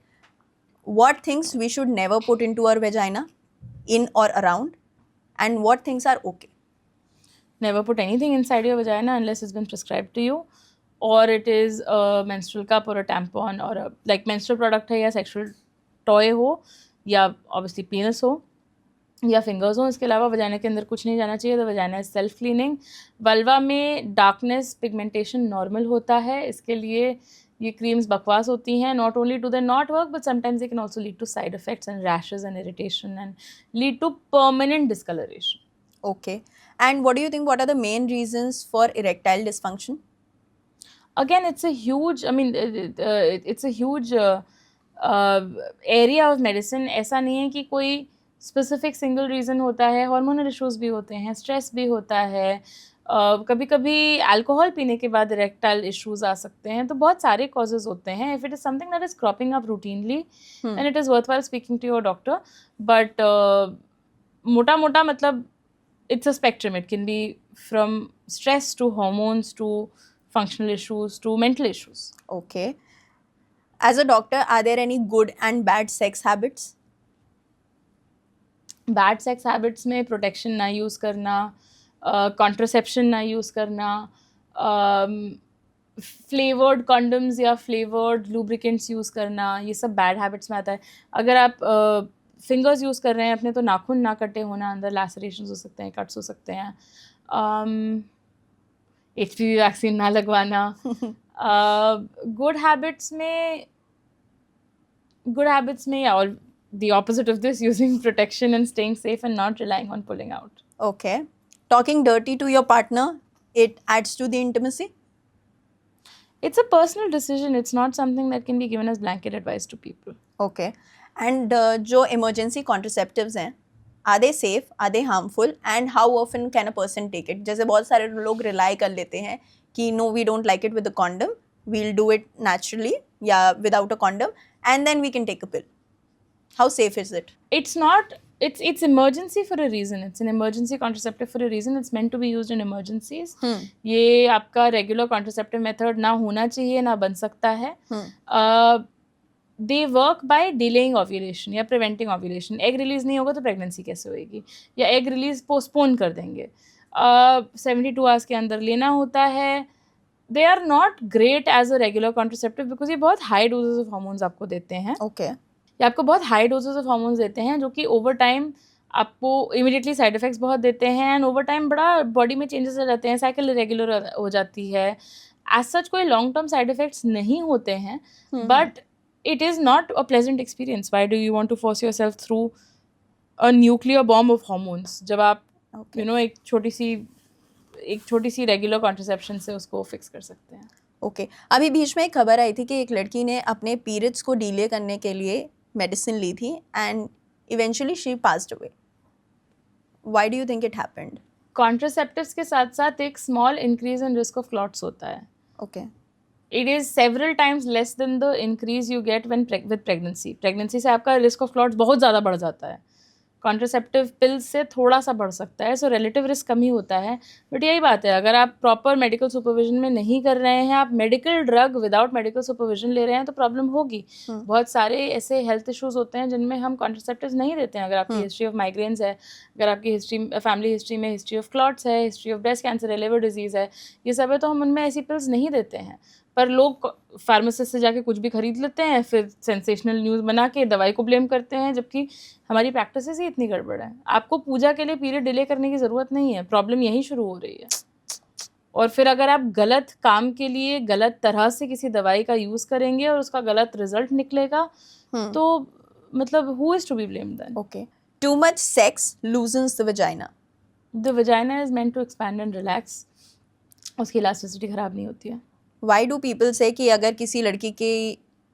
What things we should never put into our vagina, in or around, and what things are okay? Never put anything inside your vagina unless it's been prescribed to you, or it is a menstrual cup or a tampon or a like menstrual product है या sexual toy हो या obviously penis हो या fingers हो. इसके अलावा vagina के अंदर कुछ नहीं जाना चाहिए. The vagina is self cleaning. Vulva में डार्कनेस, पिगमेंटेशन नॉर्मल होता है. इसके लिए ये क्रीम्स बकवास होती हैं. Not only do they not work but sometimes they can also lead to side effects and rashes and irritation and lead to permanent discolouration. Okay. And what do you think, what are the main reasons for erectile dysfunction? Again, it's a huge, I mean, it's a huge area of medicine. ऐसा नहीं है कि कोई specific single reason होता है. Hormonal issues भी होते हैं, स्ट्रेस भी होता है. कभी कभी अल्कोहल पीने के बाद इरेक्टाइल इश्यूज आ सकते हैं. तो बहुत सारे कॉजेज होते हैं. If it is something that is cropping up routinely and it is worthwhile speaking to your doctor. But मोटा मोटा मतलब it's a spectrum. It can be from stress to hormones to functional issues to mental issues. Okay. As a doctor, are there any good and bad sex habits? Bad sex habits में protection ना use करना, contraception ना use करना, flavored condoms या flavored lubricants use करना, ये सब bad habits में आता है. अगर आप फिंगर्स यूज़ कर रहे हैं अपने तो नाखून ना कटे होना, अंदर लैसरेशंस हो सकते हैं, कट्स हो सकते हैं. HPV वैक्सीन ना लगवाना. गुड हैबिट्स में या और the opposite of this, using protection and staying safe and not relying on pulling out. Okay. Talking dirty to your partner, it adds to the intimacy? It's a personal decision. It's not something that can be given as blanket advice to people. Okay. And जो emergency contraceptives हैं, are they safe, are they harmful, and how often can a person take it? जैसे बहुत सारे लोग rely कर लेते हैं कि no, we don't like it with the condom, we'll do it naturally या without a condom, and then we can take a pill. How safe is it? It's not. It's emergency for a reason. It's an emergency contraceptive for a reason. It's meant to be used in emergencies. ये आपका regular contraceptive method ना होना चाहिए, ना बन सकता है. They work by delaying ovulation या प्रिवेंटिंग ओव्यूलेशन. एग रिलीज नहीं होगा तो प्रेगनेंसी कैसे होएगी, या एग रिलीज पोस्टपोन कर देंगे. 72 आवर्स के अंदर लेना होता है. They are not great as a regular contraceptive because ये बहुत हाई डोजेज ऑफ हार्मोन्स आपको देते हैं. ओके. ये आपको बहुत हाई डोजेज ऑफ हार्मोन्स देते हैं जो कि ओवर टाइम आपको इमीडिएटली साइड इफेक्ट्स बहुत देते हैं एंड ओवर टाइम बड़ा बॉडी में चेंजेस आ जाते हैं, साइकिल इरेगुलर हो जाती है. एज सच कोई लॉन्ग टर्म साइड इफेक्ट्स नहीं होते हैं, but it is not a pleasant experience. Why do you want to force yourself through a nuclear bomb of hormones जब आप एक छोटी सी रेगुलर कॉन्ट्रासेप्शन से उसको फिक्स कर सकते हैं. ओके. अभी बीच में एक खबर आई थी कि एक लड़की ने अपने पीरियड्स को डिले करने के लिए मेडिसिन ली थी and eventually she passed away. Why do you think it happened? Contraceptives के साथ साथ एक small increase in risk of clots होता है. Okay. It is several times less than the increase you get when with pregnancy. Pregnancy से आपका risk of clots बहुत ज़्यादा बढ़ जाता है. कॉन्ट्रासेप्टिव पिल्स से थोड़ा सा बढ़ सकता है, सो रिलेटिव रिस्क कम ही होता है। बट यही बात है, अगर आप प्रॉपर मेडिकल सुपरविजन में नहीं कर रहे हैं, आप medical drug without medical supervision ले रहे हैं, तो प्रॉब्लम होगी। बहुत सारे ऐसे हेल्थ इश्यूज होते हैं जिनमें हम कॉन्ट्रासेप्टिव्स नहीं देते हैं। अगर आपकी हिस्ट्री ऑफ माइग्रेन्स है, अगर आपकी फैमिली हिस्ट्री में हिस्ट्री ऑफ क्लॉट्स है, हिस्ट्री ऑफ ब्रेस्ट कैंसर है, लिवर डिजीज़ है, ये सब है, तो हम उनमें ऐसी पिल्स नहीं देते हैं। पर लोग फार्मासिस्ट से जाके कुछ भी खरीद लेते हैं, फिर सेंसेशनल न्यूज़ बना के दवाई को ब्लेम करते हैं, जबकि हमारी प्रैक्टिसेस ही इतनी गड़बड़ है। आपको पूजा के लिए पीरियड डिले करने की ज़रूरत नहीं है, प्रॉब्लम यहीं शुरू हो रही है। और फिर अगर आप गलत काम के लिए गलत तरह से किसी दवाई का यूज़ करेंगे और उसका गलत रिजल्ट निकलेगा, तो मतलब who is to be blamed then? Okay. Too much sex loosens the vagina. The vagina is meant to expand and relax. उसकी इलास्टिसिटी ख़राब नहीं होती है। Why do people say कि अगर किसी लड़की के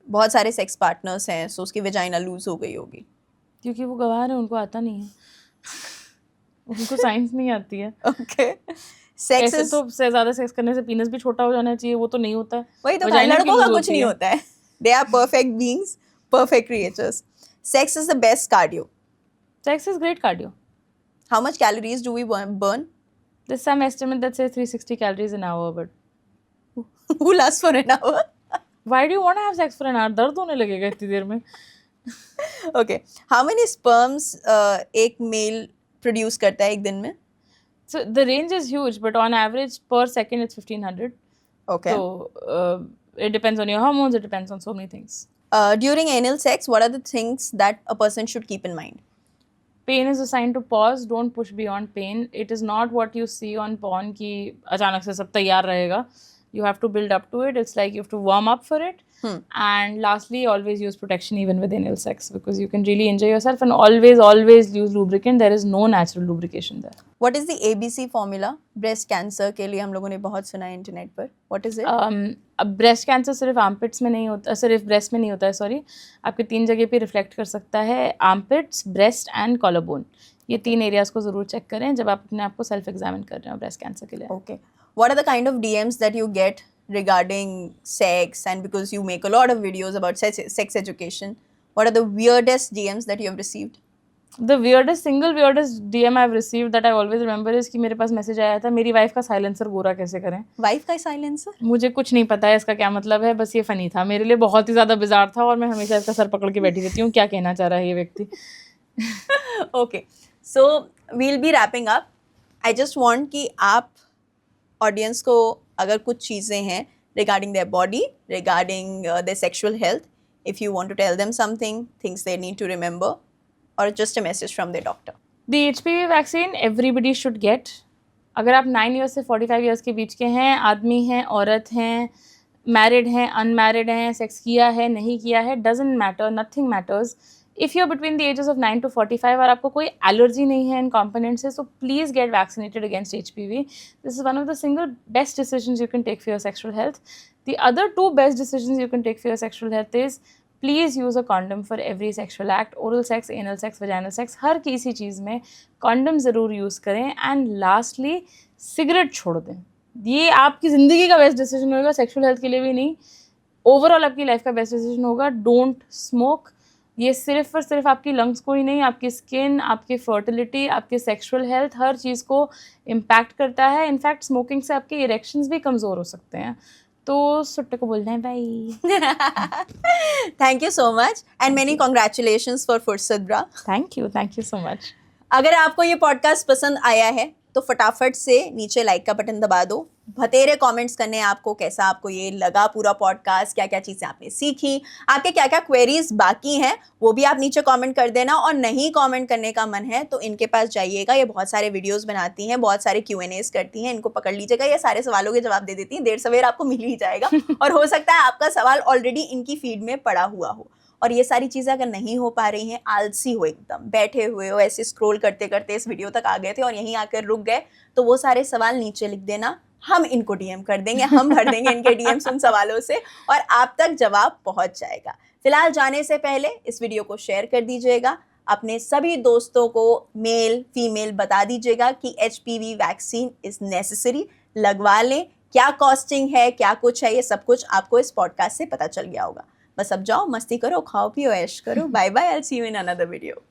बहुत सारे सेक्स पार्टनर्स हैं तो उसकी वेजाइना लूज हो गई होगी? क्योंकि वो गंवार है, उनको आता नहीं है। उनको साइंस नहीं आती है। Okay. सेक्स ऐसे तो से ज़्यादा सेक्स करने से पीनस भी छोटा हो जाना चाहिए, वो तो नहीं होता है। वही तो Vagina लड़कों की का lose कुछ होती नहीं है। होता है. They are perfect beings, perfect creatures. Sex is the best cardio. Sex is great cardio. How much calories do we burn? There's some estimate that says 360 calories an hour, but Who lasts for an hour? why do you want to have sex for an hour? दर्द होने लगेगा इतनी देर में। Okay. How many sperms एक male produce करता है एक दिन में? So the range is huge, but on average per second it's 1500. Okay. So it depends on your hormones, it depends on so many things. During anal sex, what are the things that a person should keep in mind? Pain is a sign to pause, don't push beyond pain. It is not what you see on porn कि अचानक से सब तैयार रहेगा. You have to build up to it. It's like you have to warm up for it. And lastly, always use protection even with anal sex, because you can really injure yourself. And always use lubricant. There is no natural lubrication there. What is the ABC formula? Breast cancer के लिए हम लोगों ने बहुत सुना है internet पर. What is it? अब ब्रेस्ट कैंसर सिर्फ आर्मपिट्स में नहीं होता, सिर्फ ब्रेस्ट में नहीं होता है, सॉरी, आपके 3 जगह पे रिफ्लेक्ट कर सकता है, आर्मपिट्स, ब्रेस्ट एंड कॉलरबोन। ये 3 एरियाज को ज़रूर चेक करें जब आप अपने आप को सेल्फ एग्जामिन कर रहे हो ब्रेस्ट कैंसर के लिए। Okay. What are the kind of DMs that you get regarding sex? And because you make a lot of videos about sex education, what are the weirdest DMs that you have received? The single weirdest DM I've received that I always remember is कि मेरे पास message आया था, मेरी wife का silencer गोरा कैसे करें। Wife का साइलेंसर? मुझे कुछ नहीं पता है इसका क्या मतलब है, बस ये फनी था, मेरे लिए बहुत ही ज़्यादा बिजार था और मैं हमेशा इसका सर पकड़ के बैठी रहती हूँ, क्या कहना चाह रहा है ये व्यक्ति। Okay. So we'll be wrapping up. I just want कि आप ऑडियंस को अगर कुछ चीज़ें हैं regarding their body, regarding their sexual health, if you want to tell them something, things they need to remember, or just a message from their doctor. The HPV vaccine everybody should get. अगर आप 9 years से 45 years के बीच के हैं, आदमी हैं, औरत हैं, मैरिड हैं, अनमैरिड हैं, सेक्स किया है, नहीं किया है, doesn't matter, nothing matters. If you're between the ages of 9 to 45 और आपको कोई एलर्जी नहीं है इन components से, so please get vaccinated against HPV. This is one of the single best decisions you can take for your sexual health. The other 2 best decisions you can take for your sexual health is please use a condom for every sexual act, oral sex, anal sex, vaginal sex, हर किसी चीज़ में condom ज़रूर use करें. And lastly, cigarette छोड़ दें. ये आपकी ज़िंदगी का बेस्ट डिसीजन होगा, सेक्सुअल हेल्थ के लिए भी नहीं, ओवरऑल आपकी लाइफ का बेस्ट डिसीजन होगा. Don't smoke. ये सिर्फ और सिर्फ आपकी लंग्स को ही नहीं, आपकी स्किन, आपकी फर्टिलिटी, आपकी सेक्सुअल हेल्थ, हर चीज़ को इम्पैक्ट करता है. इनफैक्ट स्मोकिंग से आपके इरेक्शंस भी कमज़ोर हो सकते हैं. तो सुट्टे को बोलना है bye. Thank you so much and many congratulations for फुर्सत ब्रा. Thank you so much. अगर आपको ये पॉडकास्ट पसंद आया है तो फटाफट से नीचे लाइक का बटन दबा दो. बतेरे कमेंट्स करने आपको कैसा आपको ये लगा पूरा पॉडकास्ट, क्या क्या चीज़ें आपने सीखी, आपके क्या क्या क्वेरीज बाकी हैं वो भी आप नीचे कमेंट कर देना. और नहीं कमेंट करने का मन है तो इनके पास जाइएगा, ये बहुत सारे वीडियोस बनाती हैं, बहुत सारे Q&As करती हैं, इनको पकड़ लीजिएगा, ये सारे सवालों के जवाब दे देती हैं. देर सवेर आपको मिल ही जाएगा. और हो सकता है आपका सवाल ऑलरेडी इनकी फीड में पड़ा हुआ हो. और ये सारी चीज़ें अगर नहीं हो पा रही हैं, आलसी हो, एकदम बैठे हुए हो, ऐसे स्क्रॉल करते करते इस वीडियो तक आ गए थे और यहीं आकर रुक गए, तो वो सारे सवाल नीचे लिख देना, हम इनको DM कर देंगे, हम भर देंगे इनके DMs उन सवालों से और आप तक जवाब पहुंच जाएगा. फिलहाल जाने से पहले इस वीडियो को शेयर कर दीजिएगा, अपने सभी दोस्तों को मेल फीमेल बता दीजिएगा कि HPV वैक्सीन इज़ नेसेसरी, लगवा लें. क्या कॉस्टिंग है, क्या कुछ है, ये सब कुछ आपको इस पॉडकास्ट से पता चल गया होगा. बस अब जाओ, मस्ती करो, खाओ पियो, ऐश करो. Bye bye. I will see you in another video.